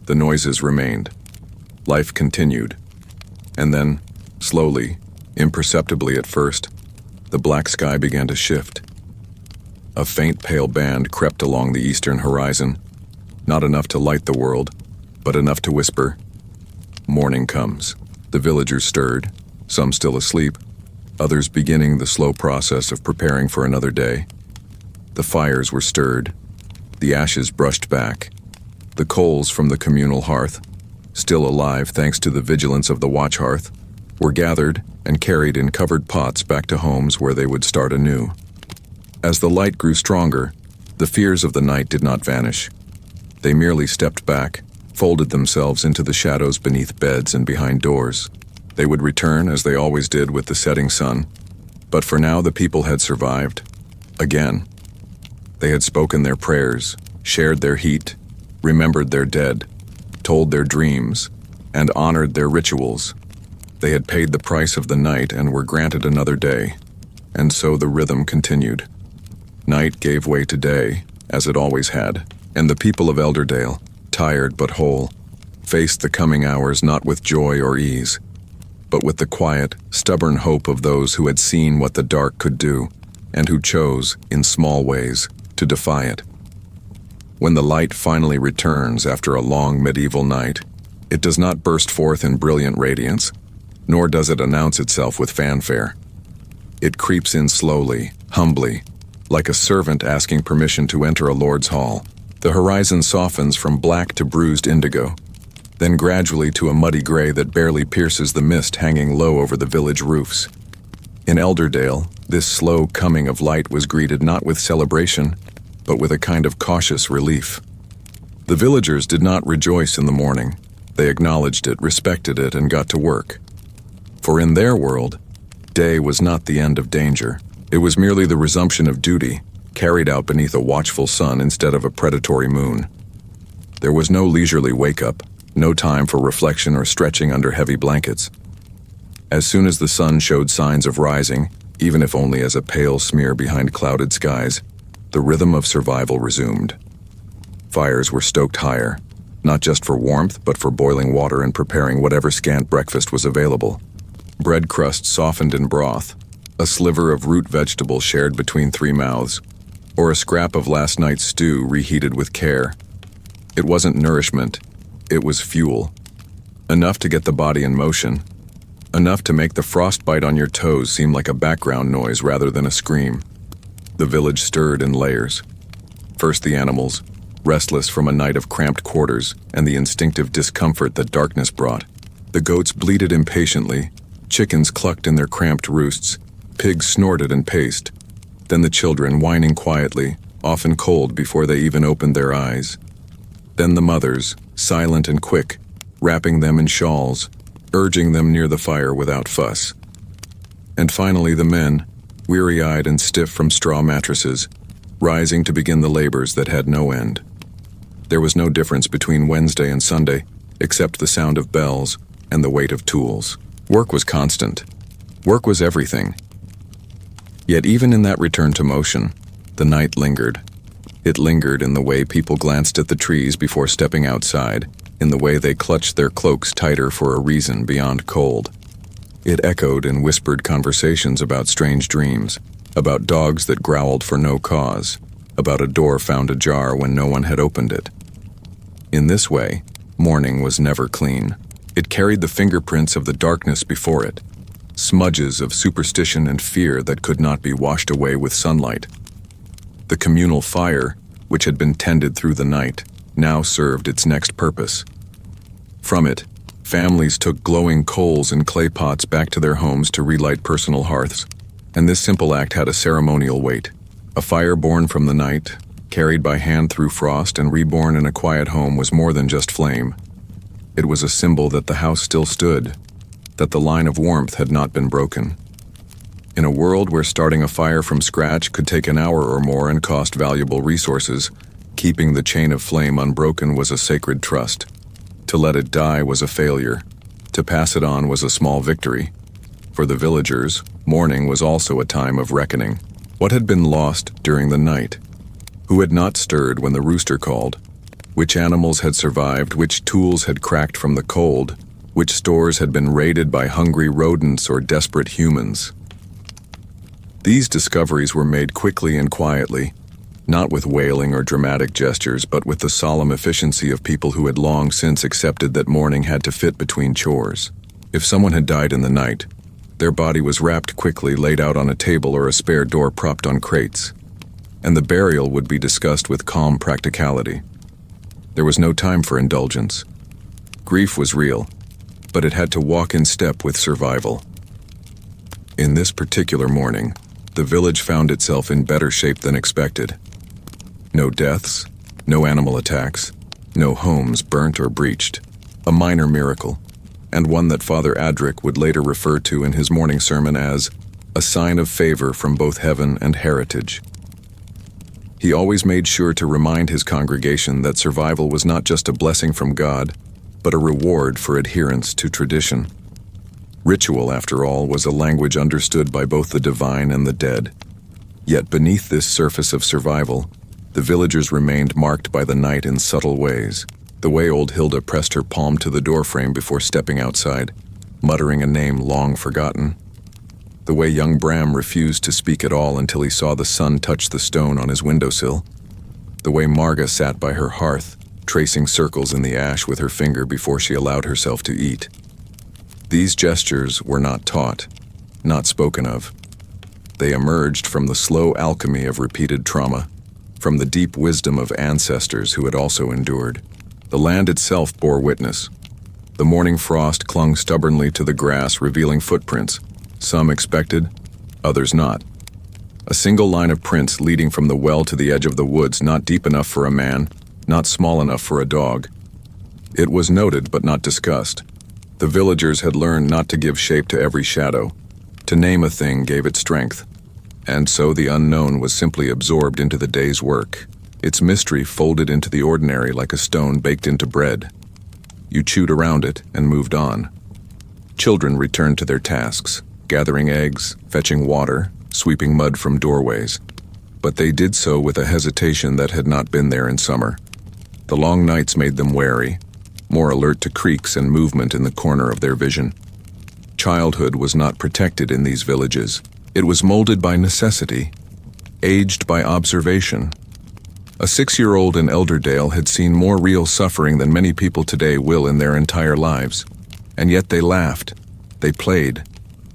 the noises remained. Life continued. And then, slowly, imperceptibly at first, the black sky began to shift. A faint pale band crept along the eastern horizon, not enough to light the world, but enough to whisper, "Morning comes." The villagers stirred, some still asleep, others beginning the slow process of preparing for another day. The fires were stirred, the ashes brushed back. The coals from the communal hearth, still alive thanks to the vigilance of the watch hearth, were gathered and carried in covered pots back to homes where they would start anew. As the light grew stronger, the fears of the night did not vanish. They merely stepped back, folded themselves into the shadows beneath beds and behind doors. They would return, as they always did with the setting sun, But for now the people had survived. Again. They had spoken their prayers, shared their heat, remembered their dead, told their dreams, and honored their rituals. They had paid the price of the night and were granted another day, and so the rhythm continued. Night gave way to day, as it always had, and the people of Elderdale, tired but whole, faced the coming hours not with joy or ease, but with the quiet, stubborn hope of those who had seen what the dark could do, and who chose, in small ways, to defy it. When the light finally returns after a long medieval night, it does not burst forth in brilliant radiance, nor does it announce itself with fanfare. It creeps in slowly, humbly, like a servant asking permission to enter a lord's hall. The horizon softens from black to bruised indigo, then gradually to a muddy gray that barely pierces the mist hanging low over the village roofs. In Elderdale, this slow coming of light was greeted not with celebration, but with a kind of cautious relief. The villagers did not rejoice in the morning. They acknowledged it, respected it, and got to work. For in their world, day was not the end of danger. It was merely the resumption of duty, carried out beneath a watchful sun instead of a predatory moon. There was no leisurely wake-up, no time for reflection or stretching under heavy blankets. As soon as the sun showed signs of rising, even if only as a pale smear behind clouded skies, the rhythm of survival resumed. Fires were stoked higher, not just for warmth, but for boiling water and preparing whatever scant breakfast was available. Bread crust softened in broth, a sliver of root vegetable shared between 3 mouths, or a scrap of last night's stew reheated with care. It wasn't nourishment, it was fuel. Enough to get the body in motion, enough to make the frostbite on your toes seem like a background noise rather than a scream. The village stirred in layers. First the animals, restless from a night of cramped quarters and the instinctive discomfort that darkness brought. The goats bleated impatiently, chickens clucked in their cramped roosts, pigs snorted and paced. Then the children whining quietly, often cold before they even opened their eyes. Then the mothers, silent and quick, wrapping them in shawls, urging them near the fire without fuss. And finally the men, weary-eyed and stiff from straw mattresses, rising to begin the labors that had no end. There was no difference between Wednesday and Sunday, except the sound of bells and the weight of tools. Work was constant. Work was everything. Yet even in that return to motion, the night lingered. It lingered in the way people glanced at the trees before stepping outside, in the way they clutched their cloaks tighter for a reason beyond cold. It echoed in whispered conversations about strange dreams, about dogs that growled for no cause, about a door found ajar when no one had opened it. In this way, morning was never clean. It carried the fingerprints of the darkness before it, smudges of superstition and fear that could not be washed away with sunlight. The communal fire, which had been tended through the night, now served its next purpose. From it, families took glowing coals and clay pots back to their homes to relight personal hearths, and this simple act had a ceremonial weight. A fire born from the night, carried by hand through frost and reborn in a quiet home was more than just flame. It was a symbol that the house still stood, that the line of warmth had not been broken. In a world where starting a fire from scratch could take an hour or more and cost valuable resources, keeping the chain of flame unbroken was a sacred trust. To let it die was a failure. To pass it on was a small victory. For the villagers, morning was also a time of reckoning. What had been lost during the night? Who had not stirred when the rooster called? Which animals had survived? Which tools had cracked from the cold? Which stores had been raided by hungry rodents or desperate humans? These discoveries were made quickly and quietly, not with wailing or dramatic gestures, but with the solemn efficiency of people who had long since accepted that morning had to fit between chores. If someone had died in the night, their body was wrapped quickly, laid out on a table or a spare door propped on crates, and the burial would be discussed with calm practicality. There was no time for indulgence. Grief was real, but it had to walk in step with survival. In this particular morning, the village found itself in better shape than expected. No deaths, no animal attacks, no homes burnt or breached. A minor miracle, and one that Father Adric would later refer to in his morning sermon as a sign of favor from both heaven and heritage. He always made sure to remind his congregation that survival was not just a blessing from God, but a reward for adherence to tradition. Ritual, after all, was a language understood by both the divine and the dead. Yet beneath this surface of survival, the villagers remained marked by the night in subtle ways. The way old Hilda pressed her palm to the doorframe before stepping outside, muttering a name long forgotten. The way young Bram refused to speak at all until he saw the sun touch the stone on his windowsill. The way Marga sat by her hearth, tracing circles in the ash with her finger before she allowed herself to eat. These gestures were not taught, not spoken of. They emerged from the slow alchemy of repeated trauma, from the deep wisdom of ancestors who had also endured. The land itself bore witness. The morning frost clung stubbornly to the grass, revealing footprints, some expected, others not. A single line of prints leading from the well to the edge of the woods, not deep enough for a man, not small enough for a dog. It was noted but not discussed. The villagers had learned not to give shape to every shadow. To name a thing gave it strength. And so the unknown was simply absorbed into the day's work, its mystery folded into the ordinary like a stone baked into bread. You chewed around it and moved on. Children returned to their tasks, gathering eggs, fetching water, sweeping mud from doorways. But they did so with a hesitation that had not been there in summer. The long nights made them wary, more alert to creaks and movement in the corner of their vision. Childhood was not protected in these villages. It was molded by necessity, aged by observation. A 6-year-old in Elderdale had seen more real suffering than many people today will in their entire lives. And yet they laughed, they played,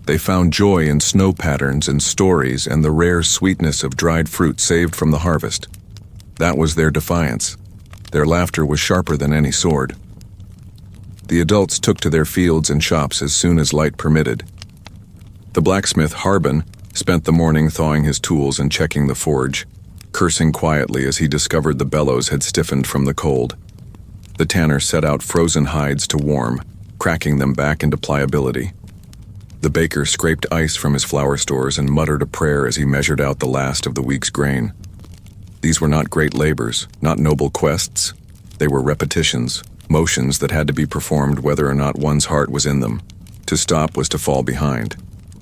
they found joy in snow patterns and stories and the rare sweetness of dried fruit saved from the harvest. That was their defiance. Their laughter was sharper than any sword. The adults took to their fields and shops as soon as light permitted. The blacksmith, Harbin, spent the morning thawing his tools and checking the forge, cursing quietly as he discovered the bellows had stiffened from the cold. The tanner set out frozen hides to warm, cracking them back into pliability. The baker scraped ice from his flour stores and muttered a prayer as he measured out the last of the week's grain. These were not great labors, not noble quests. They were repetitions, motions that had to be performed whether or not one's heart was in them. To stop was to fall behind.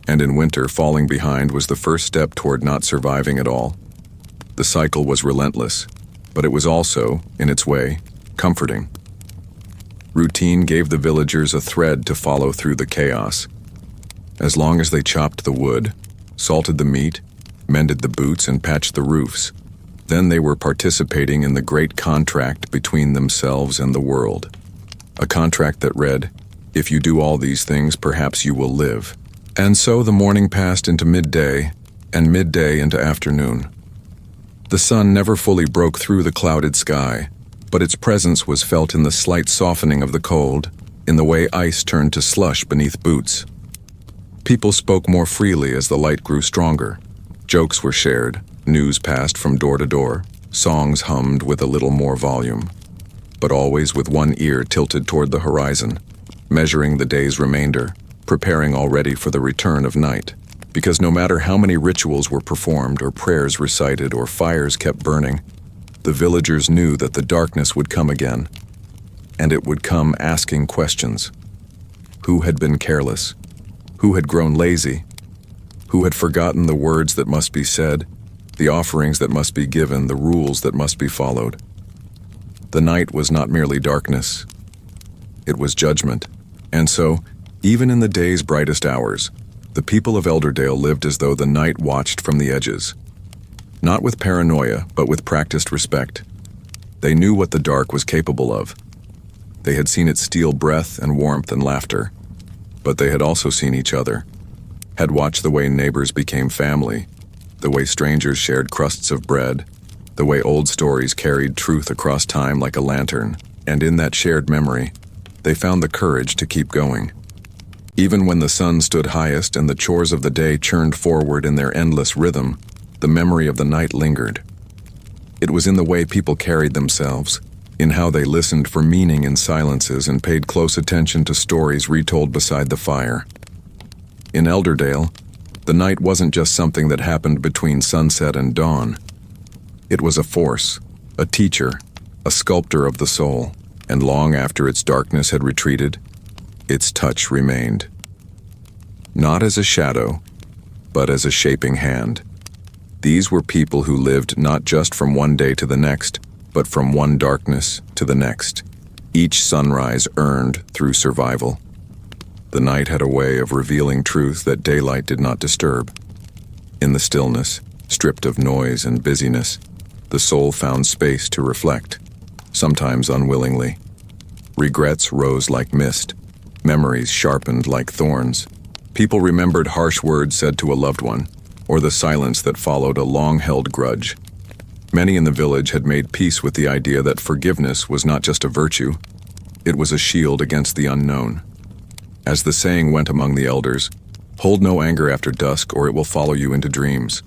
And in winter, falling behind was the first step toward not surviving at all. The cycle was relentless, but it was also, in its way, comforting. Routine gave the villagers a thread to follow through the chaos. As long as they chopped the wood, salted the meat, mended the boots, and patched the roofs, then they were participating in the great contract between themselves and the world. A contract that read, "If you do all these things, perhaps you will live." And so the morning passed into midday, and midday into afternoon. The sun never fully broke through the clouded sky, but its presence was felt in the slight softening of the cold, in the way ice turned to slush beneath boots. People spoke more freely as the light grew stronger. Jokes were shared, news passed from door to door, songs hummed with a little more volume, but always with one ear tilted toward the horizon, measuring the day's remainder, preparing already for the return of night. Because no matter how many rituals were performed or prayers recited or fires kept burning, the villagers knew that the darkness would come again, and it would come asking questions. Who had been careless? Who had grown lazy? Who had forgotten the words that must be said, the offerings that must be given, the rules that must be followed? The night was not merely darkness. It was judgment. And so, even in the day's brightest hours, the people of Elderdale lived as though the night watched from the edges. Not with paranoia, but with practiced respect. They knew what the dark was capable of. They had seen it steal breath and warmth and laughter. But they had also seen each other, had watched the way neighbors became family, the way strangers shared crusts of bread, the way old stories carried truth across time like a lantern, and in that shared memory, they found the courage to keep going. Even when the sun stood highest and the chores of the day churned forward in their endless rhythm, the memory of the night lingered. It was in the way people carried themselves, in how they listened for meaning in silences and paid close attention to stories retold beside the fire. In Elderdale, The night wasn't just something that happened between sunset and dawn. It was a force, a teacher, a sculptor of the soul, and long after its darkness had retreated, its touch remained. Not as a shadow, but as a shaping hand. These were people who lived not just from one day to the next, but from one darkness to the next, each sunrise earned through survival. The night had a way of revealing truth that daylight did not disturb. In the stillness, stripped of noise and busyness, the soul found space to reflect, sometimes unwillingly. Regrets rose like mist, memories sharpened like thorns. People remembered harsh words said to a loved one, or the silence that followed a long-held grudge. Many in the village had made peace with the idea that forgiveness was not just a virtue, it was a shield against the unknown. As the saying went among the elders, "Hold no anger after dusk, or it will follow you into dreams."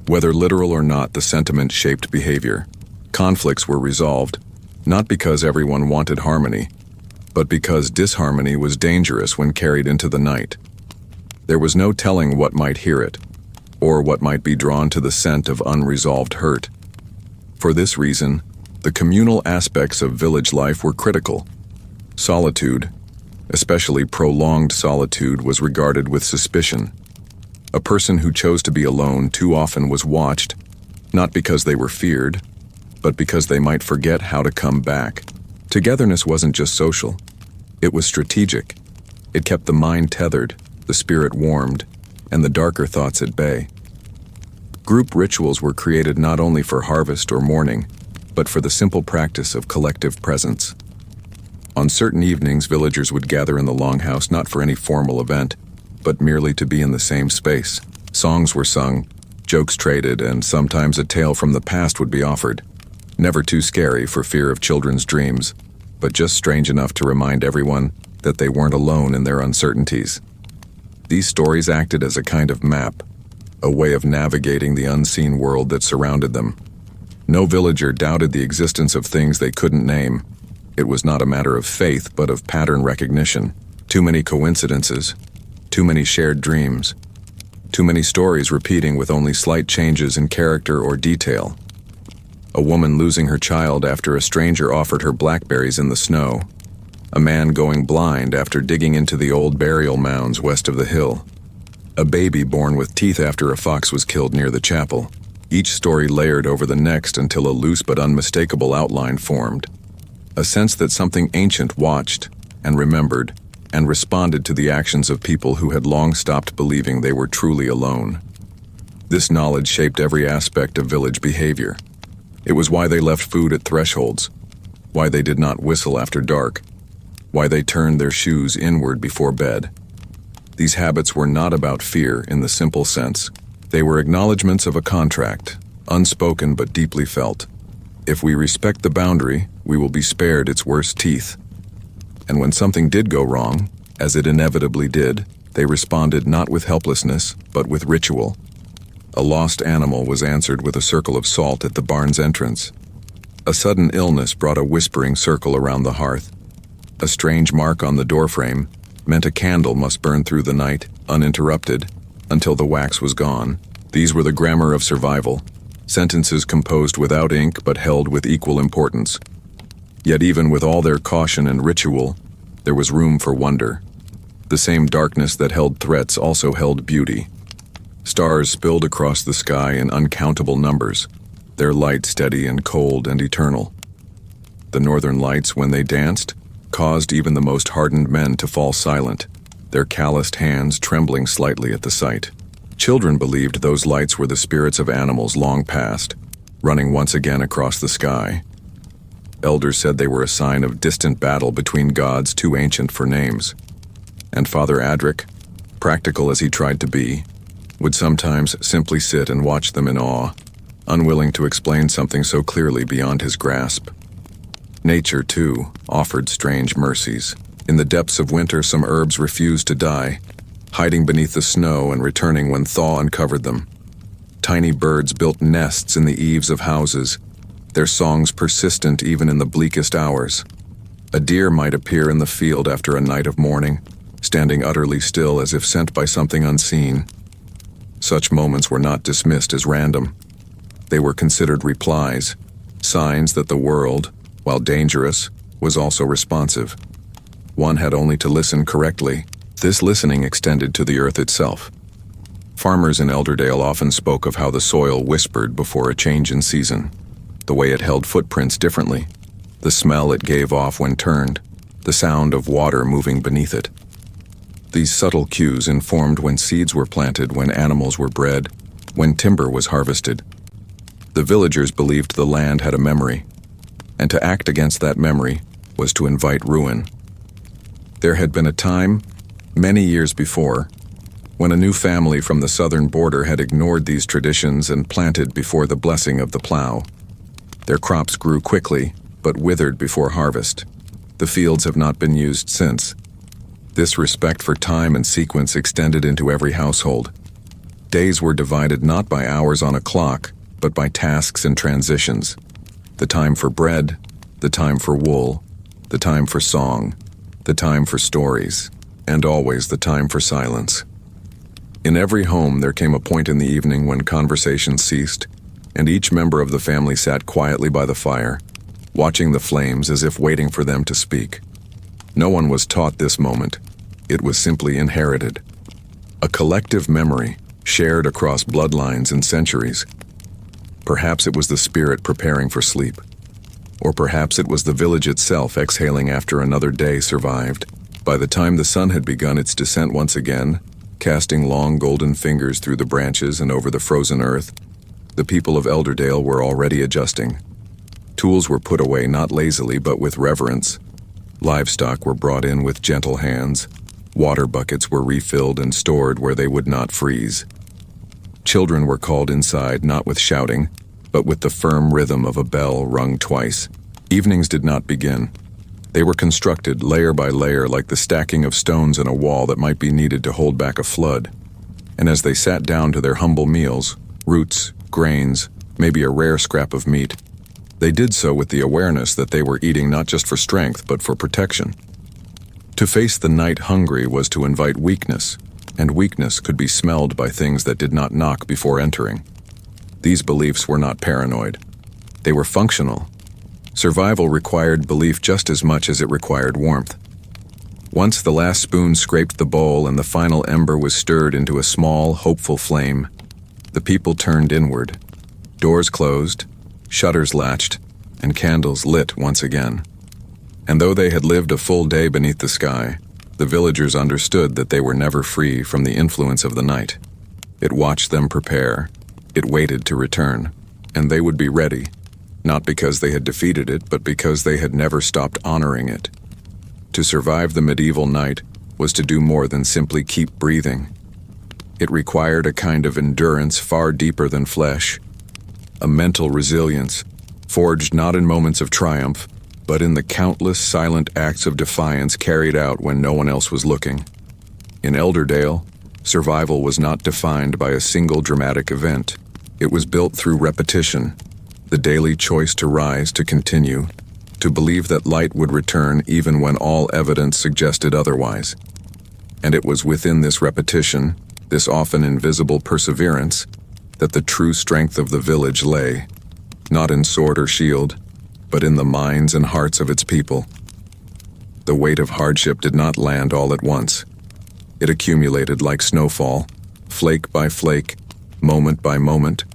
Whether literal or not, the sentiment shaped behavior. Conflicts were resolved, not because everyone wanted harmony, but because disharmony was dangerous when carried into the night. There was no telling what might hear it, or what might be drawn to the scent of unresolved hurt. For this reason, the communal aspects of village life were critical. Solitude, especially prolonged solitude, was regarded with suspicion. A person who chose to be alone too often was watched, not because they were feared, but because they might forget how to come back. Togetherness wasn't just social, it was strategic. It kept the mind tethered, the spirit warmed, and the darker thoughts at bay. Group rituals were created not only for harvest or mourning, but for the simple practice of collective presence. On certain evenings, villagers would gather in the longhouse not for any formal event, but merely to be in the same space. Songs were sung, jokes traded, and sometimes a tale from the past would be offered. Never too scary for fear of children's dreams, but just strange enough to remind everyone that they weren't alone in their uncertainties. These stories acted as a kind of map, a way of navigating the unseen world that surrounded them. No villager doubted the existence of things they couldn't name. It was not a matter of faith, but of pattern recognition. Too many coincidences, too many shared dreams, too many stories repeating with only slight changes in character or detail. A woman losing her child after a stranger offered her blackberries in the snow. A man going blind after digging into the old burial mounds west of the hill. A baby born with teeth after a fox was killed near the chapel. Each story layered over the next until a loose but unmistakable outline formed. A sense that something ancient watched and remembered and responded to the actions of people who had long stopped believing they were truly alone. This knowledge shaped every aspect of village behavior. It was why they left food at thresholds, why they did not whistle after dark, why they turned their shoes inward before bed. These habits were not about fear in the simple sense. They were acknowledgments of a contract, unspoken but deeply felt. If we respect the boundary, we will be spared its worst teeth. And when something did go wrong, as it inevitably did, they responded not with helplessness, but with ritual. A lost animal was answered with a circle of salt at the barn's entrance. A sudden illness brought a whispering circle around the hearth. A strange mark on the doorframe meant a candle must burn through the night, uninterrupted, until the wax was gone. These were the grammar of survival, sentences composed without ink but held with equal importance. Yet even with all their caution and ritual, there was room for wonder. The same darkness that held threats also held beauty. Stars spilled across the sky in uncountable numbers, their light steady and cold and eternal. The northern lights, when they danced, caused even the most hardened men to fall silent, their calloused hands trembling slightly at the sight. Children believed those lights were the spirits of animals long past, running once again across the sky. Elders said they were a sign of distant battle between gods too ancient for names. And Father Adric, practical as he tried to be, would sometimes simply sit and watch them in awe, unwilling to explain something so clearly beyond his grasp. Nature, too, offered strange mercies. In the depths of winter, some herbs refused to die, hiding beneath the snow and returning when thaw uncovered them. Tiny birds built nests in the eaves of houses, their songs persistent even in the bleakest hours. A deer might appear in the field after a night of mourning, standing utterly still as if sent by something unseen. Such moments were not dismissed as random. They were considered replies, signs that the world, while dangerous, was also responsive. One had only to listen correctly. This listening extended to the earth itself. Farmers in Elderdale often spoke of how the soil whispered before a change in season, the way it held footprints differently, the smell it gave off when turned, the sound of water moving beneath it. These subtle cues informed when seeds were planted, when animals were bred, when timber was harvested. The villagers believed the land had a memory, and to act against that memory was to invite ruin. There had been a time, many years before, when a new family from the southern border had ignored these traditions and planted before the blessing of the plow. Their crops grew quickly, but withered before harvest. The fields have not been used since. This respect for time and sequence extended into every household. Days were divided not by hours on a clock, but by tasks and transitions. The time for bread, the time for wool, the time for song, the time for stories, and always the time for silence. In every home there came a point in the evening when conversation ceased, and each member of the family sat quietly by the fire, watching the flames as if waiting for them to speak. No one was taught this moment. It was simply inherited. A collective memory, shared across bloodlines and centuries. Perhaps it was the spirit preparing for sleep. Or perhaps it was the village itself exhaling after another day survived. By the time the sun had begun its descent once again, casting long golden fingers through the branches and over the frozen earth, the people of Elderdale were already adjusting. Tools were put away not lazily but with reverence. Livestock were brought in with gentle hands. Water buckets were refilled and stored where they would not freeze. Children were called inside not with shouting, but with the firm rhythm of a bell rung twice. Evenings did not begin. They were constructed layer by layer like the stacking of stones in a wall that might be needed to hold back a flood. And as they sat down to their humble meals, roots, grains, maybe a rare scrap of meat, they did so with the awareness that they were eating not just for strength but for protection. To face the night hungry was to invite weakness, and weakness could be smelled by things that did not knock before entering. These beliefs were not paranoid. They were functional. Survival required belief just as much as it required warmth. Once the last spoon scraped the bowl and the final ember was stirred into a small, hopeful flame, the people turned inward. Doors closed, shutters latched, and candles lit once again. And though they had lived a full day beneath the sky, the villagers understood that they were never free from the influence of the night. It watched them prepare. It waited to return, and they would be ready, not because they had defeated it, but because they had never stopped honoring it. To survive the medieval night was to do more than simply keep breathing. It required a kind of endurance far deeper than flesh, a mental resilience, forged not in moments of triumph, but in the countless silent acts of defiance carried out when no one else was looking. In Elderdale, survival was not defined by a single dramatic event. It was built through repetition, the daily choice to rise, to continue, to believe that light would return even when all evidence suggested otherwise. And it was within this repetition, this often invisible perseverance, that the true strength of the village lay, not in sword or shield, but in the minds and hearts of its people. The weight of hardship did not land all at once. It accumulated like snowfall, flake by flake, moment by moment,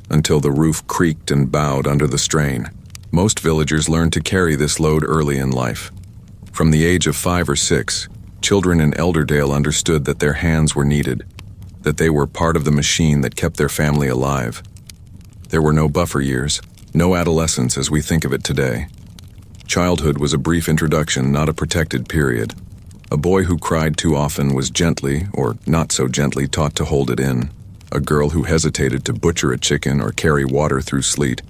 until the roof creaked and bowed under the strain. Most villagers learned to carry this load early in life. From the age of 5 or 6, children in Elderdale understood that their hands were needed, that they were part of the machine that kept their family alive. There were no buffer years, no adolescence as we think of it today. Childhood was a brief introduction, not a protected period. A boy who cried too often was gently, or not so gently, taught to hold it in. A girl who hesitated to butcher a chicken or carry water through sleet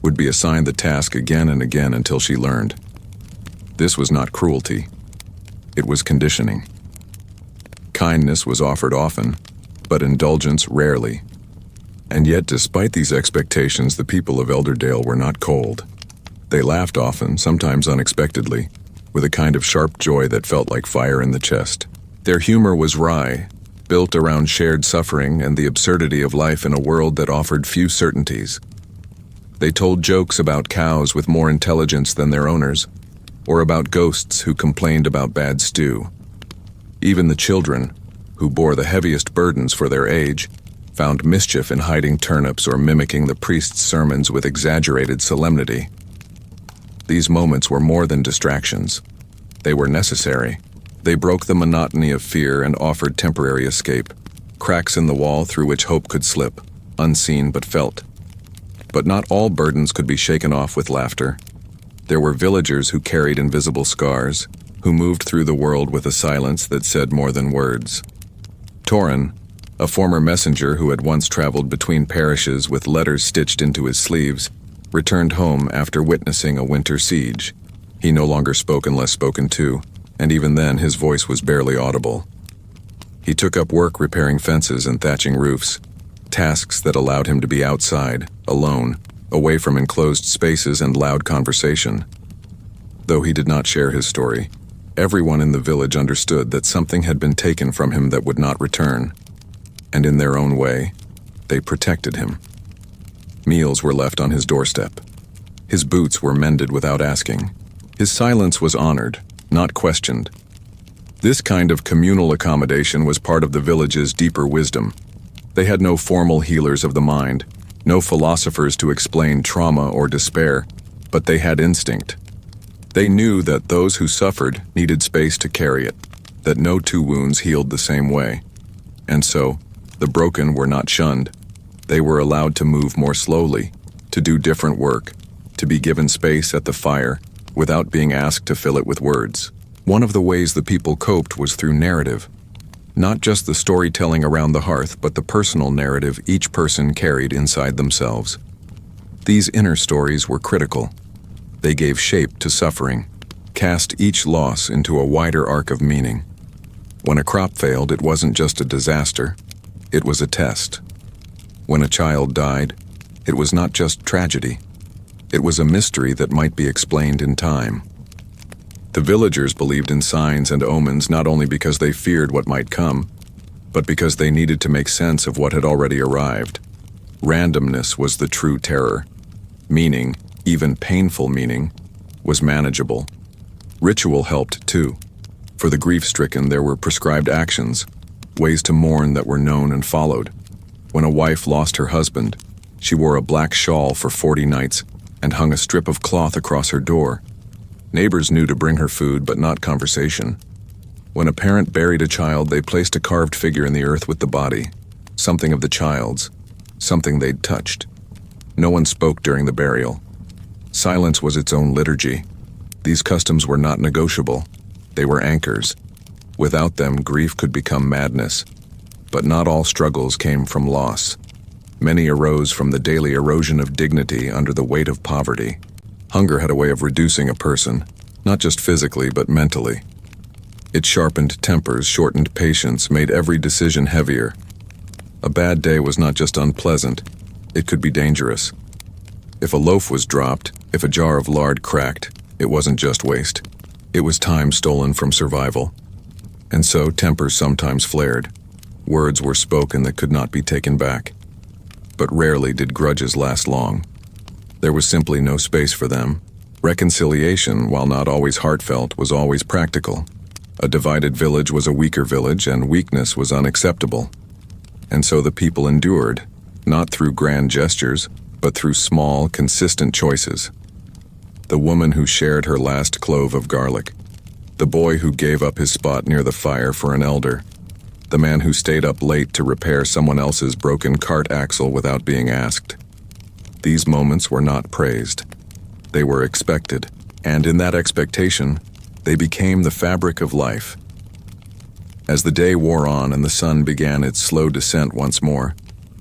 would be assigned the task again and again until she learned. This was not cruelty. It was conditioning. Kindness was offered often, but indulgence rarely. And yet, despite these expectations, the people of Elderdale were not cold. They laughed often, sometimes unexpectedly, with a kind of sharp joy that felt like fire in the chest. Their humor was wry, built around shared suffering and the absurdity of life in a world that offered few certainties. They told jokes about cows with more intelligence than their owners, or about ghosts who complained about bad stew. Even the children, who bore the heaviest burdens for their age, found mischief in hiding turnips or mimicking the priest's sermons with exaggerated solemnity. These moments were more than distractions. They were necessary. They broke the monotony of fear and offered temporary escape, cracks in the wall through which hope could slip, unseen but felt. But not all burdens could be shaken off with laughter. There were villagers who carried invisible scars, who moved through the world with a silence that said more than words. Torin, a former messenger who had once traveled between parishes with letters stitched into his sleeves, returned home after witnessing a winter siege. He no longer spoke unless spoken to, and even then his voice was barely audible. He took up work repairing fences and thatching roofs, tasks that allowed him to be outside, alone, away from enclosed spaces and loud conversation. Though he did not share his story, everyone in the village understood that something had been taken from him that would not return, and in their own way, they protected him. Meals were left on his doorstep. His boots were mended without asking. His silence was honored, not questioned. This kind of communal accommodation was part of the village's deeper wisdom. They had no formal healers of the mind, no philosophers to explain trauma or despair, but they had instinct. They knew that those who suffered needed space to carry it, that no two wounds healed the same way. And so, the broken were not shunned. They were allowed to move more slowly, to do different work, to be given space at the fire without being asked to fill it with words. One of the ways the people coped was through narrative. Not just the storytelling around the hearth, but the personal narrative each person carried inside themselves. These inner stories were critical. They gave shape to suffering, cast each loss into a wider arc of meaning. When a crop failed, it wasn't just a disaster, it was a test. When a child died, it was not just tragedy. It was a mystery that might be explained in time. The villagers believed in signs and omens not only because they feared what might come, but because they needed to make sense of what had already arrived. Randomness was the true terror. Meaning, even painful meaning, was manageable. Ritual helped too. For the grief-stricken, there were prescribed actions, ways to mourn that were known and followed. When a wife lost her husband, she wore a black shawl for 40 nights and hung a strip of cloth across her door. Neighbors knew to bring her food, but not conversation. When a parent buried a child, they placed a carved figure in the earth with the body, something of the child's, something they'd touched. No one spoke during the burial. Silence was its own liturgy. These customs were not negotiable. They were anchors. Without them, grief could become madness. But not all struggles came from loss. Many arose from the daily erosion of dignity under the weight of poverty. Hunger had a way of reducing a person, not just physically but mentally. It sharpened tempers, shortened patience, made every decision heavier. A bad day was not just unpleasant, it could be dangerous. If a loaf was dropped, if a jar of lard cracked, it wasn't just waste. It was time stolen from survival. And so tempers sometimes flared. Words were spoken that could not be taken back. But rarely did grudges last long. There was simply no space for them. Reconciliation, while not always heartfelt, was always practical. A divided village was a weaker village, and weakness was unacceptable. And so the people endured, not through grand gestures, but through small, consistent choices. The woman who shared her last clove of garlic. The boy who gave up his spot near the fire for an elder. The man who stayed up late to repair someone else's broken cart axle without being asked. These moments were not praised. They were expected, and in that expectation, they became the fabric of life. As the day wore on and the sun began its slow descent once more,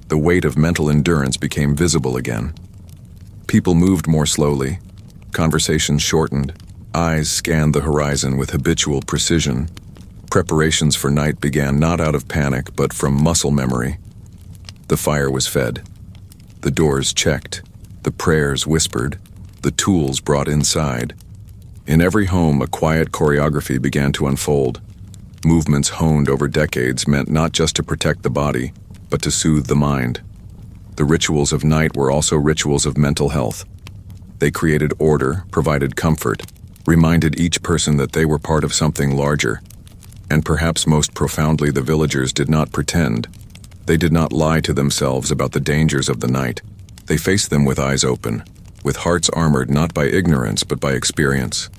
the weight of mental endurance became visible again. People moved more slowly, conversations shortened, eyes scanned the horizon with habitual precision. Preparations for night began not out of panic but from muscle memory. The fire was fed. The doors checked, the prayers whispered, the tools brought inside. In every home, a quiet choreography began to unfold. Movements honed over decades meant not just to protect the body, but to soothe the mind. The rituals of night were also rituals of mental health. They created order, provided comfort, reminded each person that they were part of something larger. And perhaps most profoundly, the villagers did not pretend. They did not lie to themselves about the dangers of the night. They faced them with eyes open, with hearts armored not by ignorance but by experience.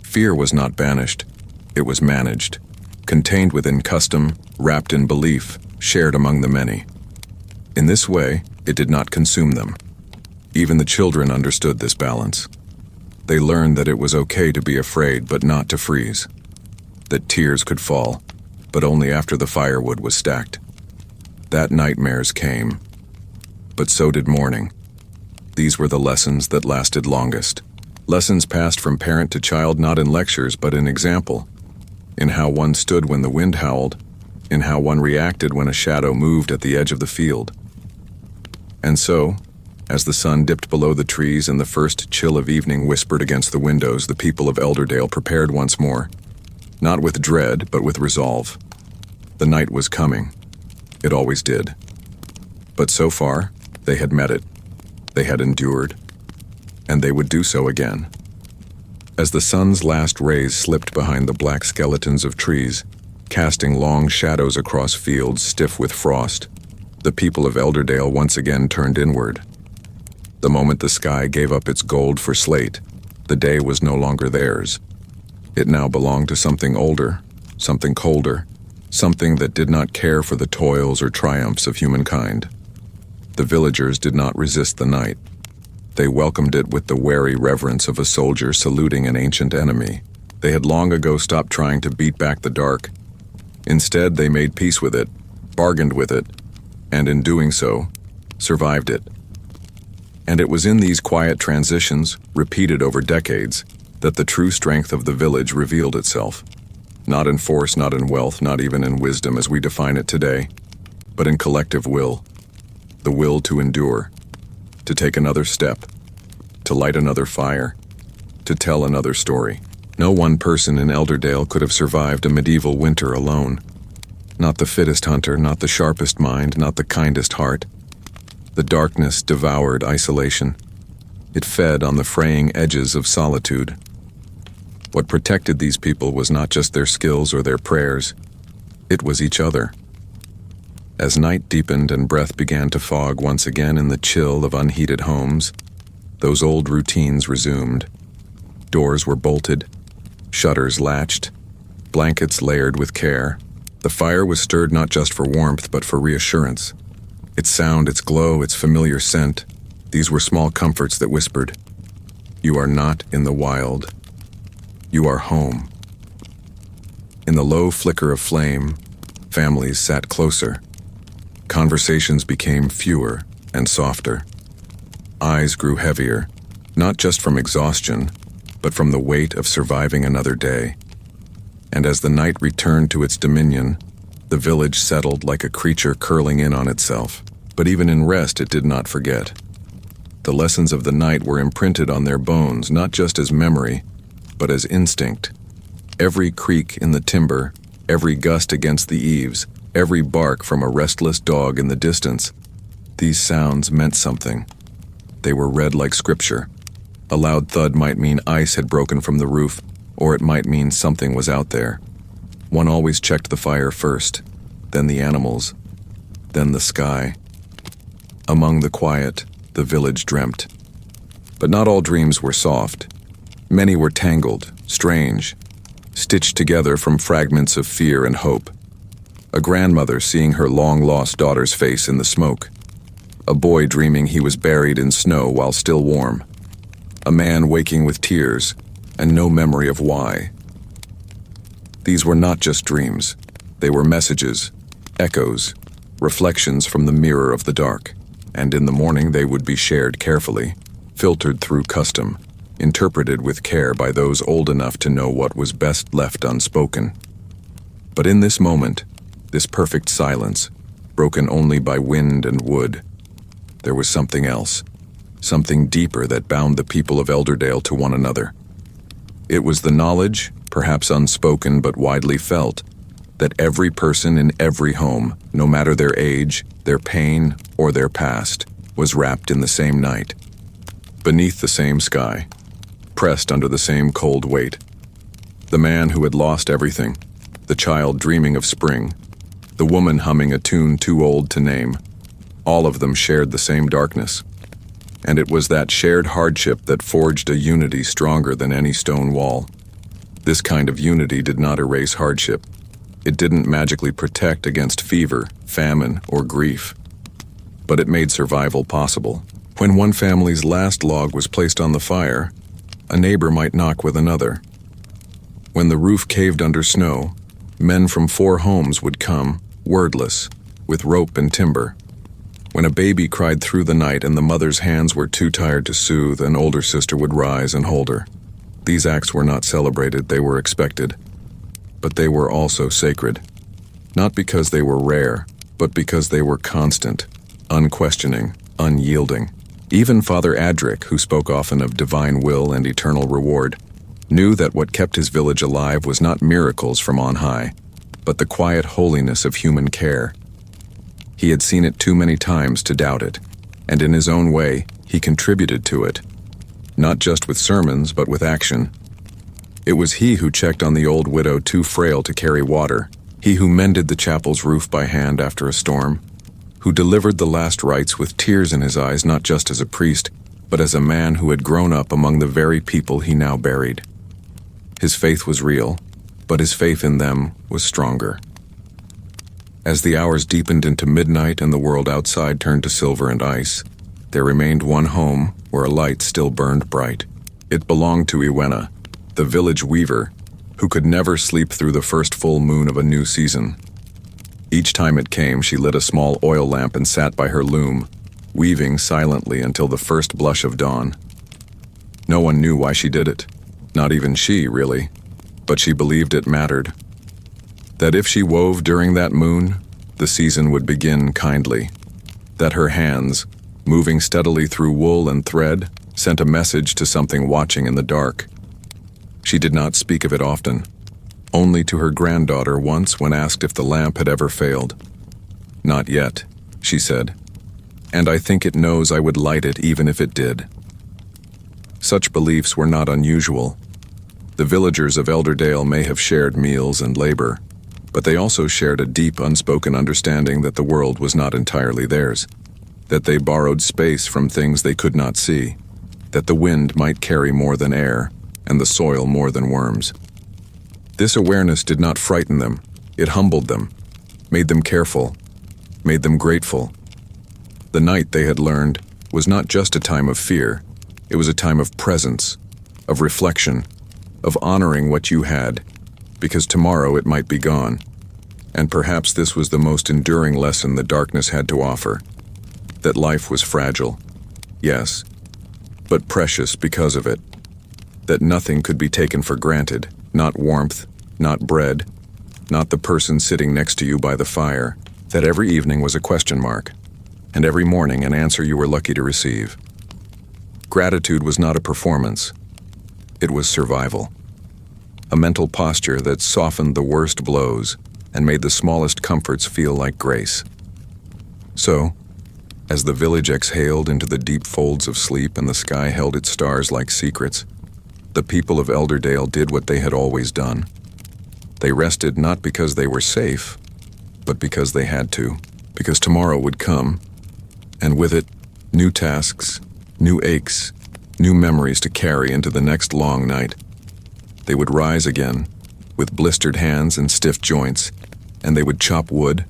Fear was not banished, it was managed, contained within custom, wrapped in belief, shared among the many. In this way, it did not consume them. Even the children understood this balance. They learned that it was okay to be afraid but not to freeze, that tears could fall, but only after the firewood was stacked. That nightmares came, but so did morning. These were the lessons that lasted longest. Lessons passed from parent to child not in lectures but in example, in how one stood when the wind howled, in how one reacted when a shadow moved at the edge of the field. And so, as the sun dipped below the trees and the first chill of evening whispered against the windows, the people of Elderdale prepared once more, not with dread but with resolve. The night was coming. It always did. But so far, they had met it. They had endured. And they would do so again. As the sun's last rays slipped behind the black skeletons of trees, casting long shadows across fields stiff with frost, the people of Elderdale once again turned inward. The moment the sky gave up its gold for slate, the day was no longer theirs. It now belonged to something older, something colder, something that did not care for the toils or triumphs of humankind. The villagers did not resist the night. They welcomed it with the wary reverence of a soldier saluting an ancient enemy. They had long ago stopped trying to beat back the dark. Instead, they made peace with it, bargained with it, and in doing so, survived it. And it was in these quiet transitions, repeated over decades, that the true strength of the village revealed itself. Not in force, not in wealth, not even in wisdom as we define it today, but in collective will. The will to endure, to take another step, to light another fire, to tell another story. No one person in Elderdale could have survived a medieval winter alone. Not the fittest hunter, not the sharpest mind, not the kindest heart. The darkness devoured isolation. It fed on the fraying edges of solitude. What protected these people was not just their skills or their prayers, it was each other. As night deepened and breath began to fog once again in the chill of unheated homes, those old routines resumed. Doors were bolted, shutters latched, blankets layered with care. The fire was stirred not just for warmth but for reassurance. Its sound, its glow, its familiar scent, these were small comforts that whispered, "You are not in the wild. You are home." In the low flicker of flame, families sat closer. Conversations became fewer and softer. Eyes grew heavier, not just from exhaustion, but from the weight of surviving another day. And as the night returned to its dominion, the village settled like a creature curling in on itself. But even in rest, it did not forget. The lessons of the night were imprinted on their bones, not just as memory, but as instinct. Every creak in the timber, every gust against the eaves, every bark from a restless dog in the distance, these sounds meant something. They were read like scripture. A loud thud might mean ice had broken from the roof, or it might mean something was out there. One always checked the fire first, then the animals, then the sky. Among the quiet, the village dreamt. But not all dreams were soft. Many were tangled, strange, stitched together from fragments of fear and hope. A grandmother seeing her long-lost daughter's face in the smoke. A boy dreaming he was buried in snow while still warm. A man waking with tears and no memory of why. These were not just dreams. They were messages, echoes, reflections from the mirror of the dark. And in the morning they would be shared carefully, filtered through custom, interpreted with care by those old enough to know what was best left unspoken. But in this moment, this perfect silence, broken only by wind and wood, there was something else, something deeper that bound the people of Elderdale to one another. It was the knowledge, perhaps unspoken but widely felt, that every person in every home, no matter their age, their pain, or their past, was wrapped in the same night, beneath the same sky, pressed under the same cold weight. The man who had lost everything, the child dreaming of spring, the woman humming a tune too old to name, all of them shared the same darkness. And it was that shared hardship that forged a unity stronger than any stone wall. This kind of unity did not erase hardship. It didn't magically protect against fever, famine, or grief. But it made survival possible. When one family's last log was placed on the fire, a neighbor might knock with another. When the roof caved under snow, men from 4 homes would come, wordless, with rope and timber. When a baby cried through the night and the mother's hands were too tired to soothe, an older sister would rise and hold her. These acts were not celebrated, they were expected. But they were also sacred. Not because they were rare, but because they were constant, unquestioning, unyielding. Even Father Adric, who spoke often of divine will and eternal reward, knew that what kept his village alive was not miracles from on high, but the quiet holiness of human care. He had seen it too many times to doubt it, and in his own way, he contributed to it. Not just with sermons, but with action. It was he who checked on the old widow too frail to carry water, he who mended the chapel's roof by hand after a storm, who delivered the last rites with tears in his eyes not just as a priest, but as a man who had grown up among the very people he now buried. His faith was real, but his faith in them was stronger. As the hours deepened into midnight and the world outside turned to silver and ice, there remained one home where a light still burned bright. It belonged to Iwena, the village weaver, who could never sleep through the first full moon of a new season. Each time it came, she lit a small oil lamp and sat by her loom, weaving silently until the first blush of dawn. No one knew why she did it, not even she, really, but she believed it mattered. That if she wove during that moon, the season would begin kindly. That her hands, moving steadily through wool and thread, sent a message to something watching in the dark. She did not speak of it often, only to her granddaughter once when asked if the lamp had ever failed. "Not yet," she said, "and I think it knows I would light it even if it did." Such beliefs were not unusual. The villagers of Elderdale may have shared meals and labor, but they also shared a deep, unspoken understanding that the world was not entirely theirs, that they borrowed space from things they could not see, that the wind might carry more than air, and the soil more than worms. This awareness did not frighten them, it humbled them, made them careful, made them grateful. The night, they had learned, was not just a time of fear, it was a time of presence, of reflection, of honoring what you had, because tomorrow it might be gone. And perhaps this was the most enduring lesson the darkness had to offer, that life was fragile, yes, but precious because of it, that nothing could be taken for granted, not warmth, not bread, not the person sitting next to you by the fire, that every evening was a question mark, and every morning an answer you were lucky to receive. Gratitude was not a performance, it was survival. A mental posture that softened the worst blows and made the smallest comforts feel like grace. So, as the village exhaled into the deep folds of sleep and the sky held its stars like secrets, the people of Elderdale did what they had always done. They rested not because they were safe, but because they had to, because tomorrow would come, and with it, new tasks, new aches, new memories to carry into the next long night. They would rise again, with blistered hands and stiff joints, and they would chop wood,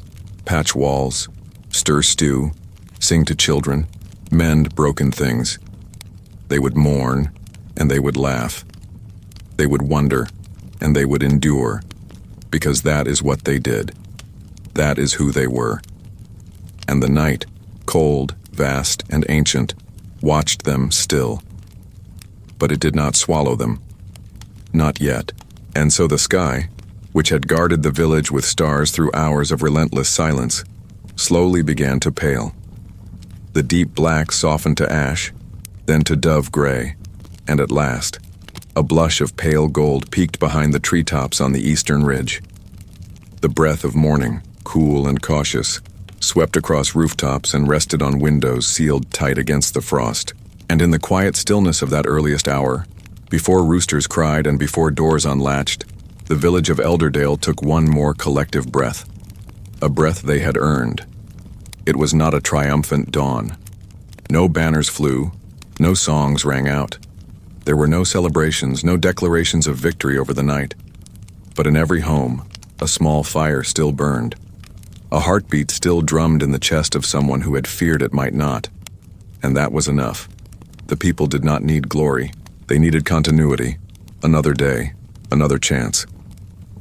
patch walls, stir stew, sing to children, mend broken things. They would mourn, and they would laugh. They would wonder, and they would endure, because that is what they did. That is who they were. And the night, cold, vast, and ancient, watched them still. But it did not swallow them. Not yet. And so the sky, which had guarded the village with stars through hours of relentless silence, slowly began to pale. The deep black softened to ash, then to dove gray, and at last, a blush of pale gold peeked behind the treetops on the eastern ridge. The breath of morning, cool and cautious, swept across rooftops and rested on windows sealed tight against the frost. And in the quiet stillness of that earliest hour, before roosters cried and before doors unlatched, the village of Elderdale took one more collective breath. A breath they had earned. It was not a triumphant dawn. No banners flew, no songs rang out. There were no celebrations, no declarations of victory over the night. But in every home, a small fire still burned. A heartbeat still drummed in the chest of someone who had feared it might not. And that was enough. The people did not need glory. They needed continuity. Another day, another chance.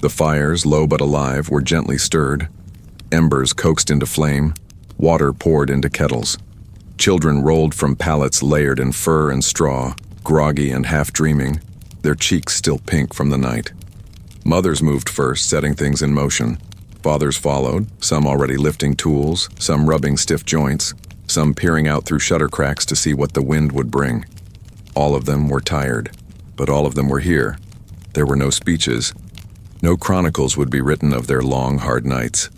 The fires, low but alive, were gently stirred. Embers coaxed into flame. Water poured into kettles. Children rolled from pallets layered in fur and straw, groggy and half-dreaming, their cheeks still pink from the night. Mothers moved first, setting things in motion. Fathers followed, some already lifting tools, some rubbing stiff joints, some peering out through shutter cracks to see what the wind would bring. All of them were tired, but all of them were here. There were no speeches. No chronicles would be written of their long, hard nights.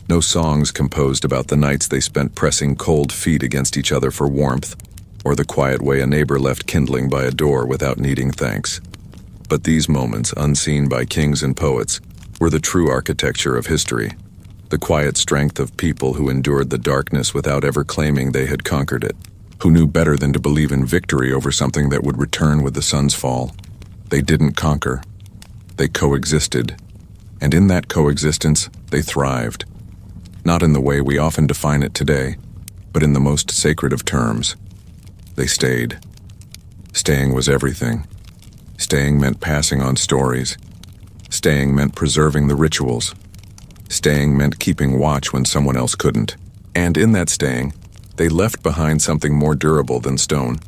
No songs composed about the nights they spent pressing cold feet against each other for warmth, or the quiet way a neighbor left kindling by a door without needing thanks. But these moments, unseen by kings and poets, were the true architecture of history, the quiet strength of people who endured the darkness without ever claiming they had conquered it, who knew better than to believe in victory over something that would return with the sun's fall. They didn't conquer. They coexisted, and in that coexistence, they thrived. Not in the way we often define it today, but in the most sacred of terms. They stayed. Staying was everything. Staying meant passing on stories. Staying meant preserving the rituals. Staying meant keeping watch when someone else couldn't. And in that staying, they left behind something more durable than stone.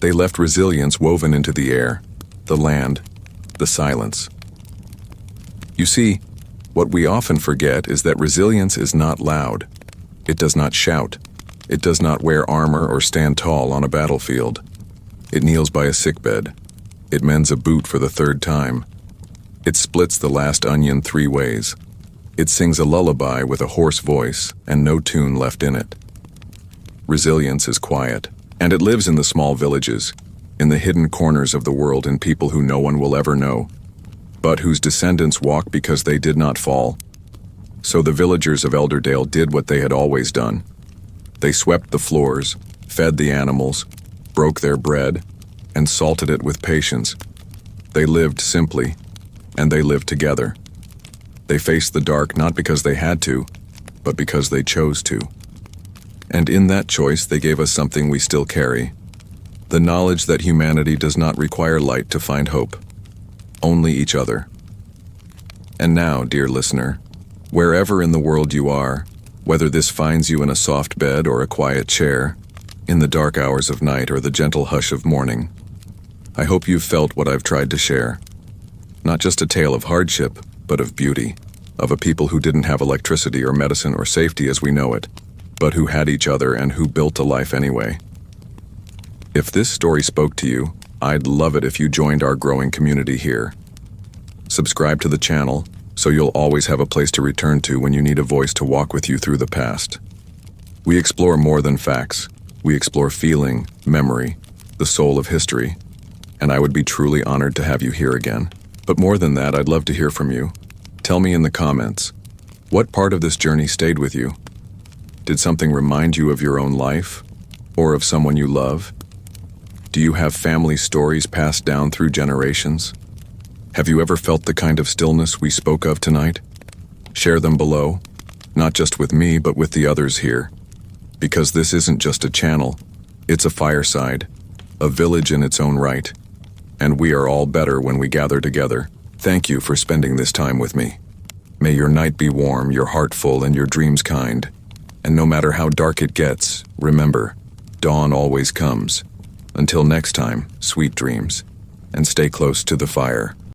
They left resilience woven into the air, the land, the silence. You see, what we often forget is that resilience is not loud. It does not shout. It does not wear armor or stand tall on a battlefield. It kneels by a sickbed. It mends a boot for the third time. It splits the last onion 3 ways. It sings a lullaby with a hoarse voice and no tune left in it. Resilience is quiet, and it lives in the small villages, in the hidden corners of the world in people who no one will ever know, but whose descendants walk because they did not fall. So the villagers of Elderdale did what they had always done. They swept the floors, fed the animals, broke their bread, and salted it with patience. They lived simply, and they lived together. They faced the dark not because they had to, but because they chose to. And in that choice, they gave us something we still carry: the knowledge that humanity does not require light to find hope. Only each other. And now, dear listener, wherever in the world you are, whether this finds you in a soft bed or a quiet chair, in the dark hours of night or the gentle hush of morning, I hope you've felt what I've tried to share. Not just a tale of hardship, but of beauty, of a people who didn't have electricity or medicine or safety as we know it, but who had each other and who built a life anyway. If this story spoke to you, I'd love it if you joined our growing community here. Subscribe to the channel so you'll always have a place to return to when you need a voice to walk with you through the past. We explore more than facts. We explore feeling, memory, the soul of history, and I would be truly honored to have you here again. But more than that, I'd love to hear from you. Tell me in the comments, what part of this journey stayed with you? Did something remind you of your own life, or of someone you love? Do you have family stories passed down through generations? Have you ever felt the kind of stillness we spoke of tonight? Share them below, not just with me, but with the others here. Because this isn't just a channel, it's a fireside, a village in its own right. And we are all better when we gather together. Thank you for spending this time with me. May your night be warm, your heart full, and your dreams kind. And no matter how dark it gets, remember, dawn always comes. Until next time, sweet dreams, and stay close to the fire.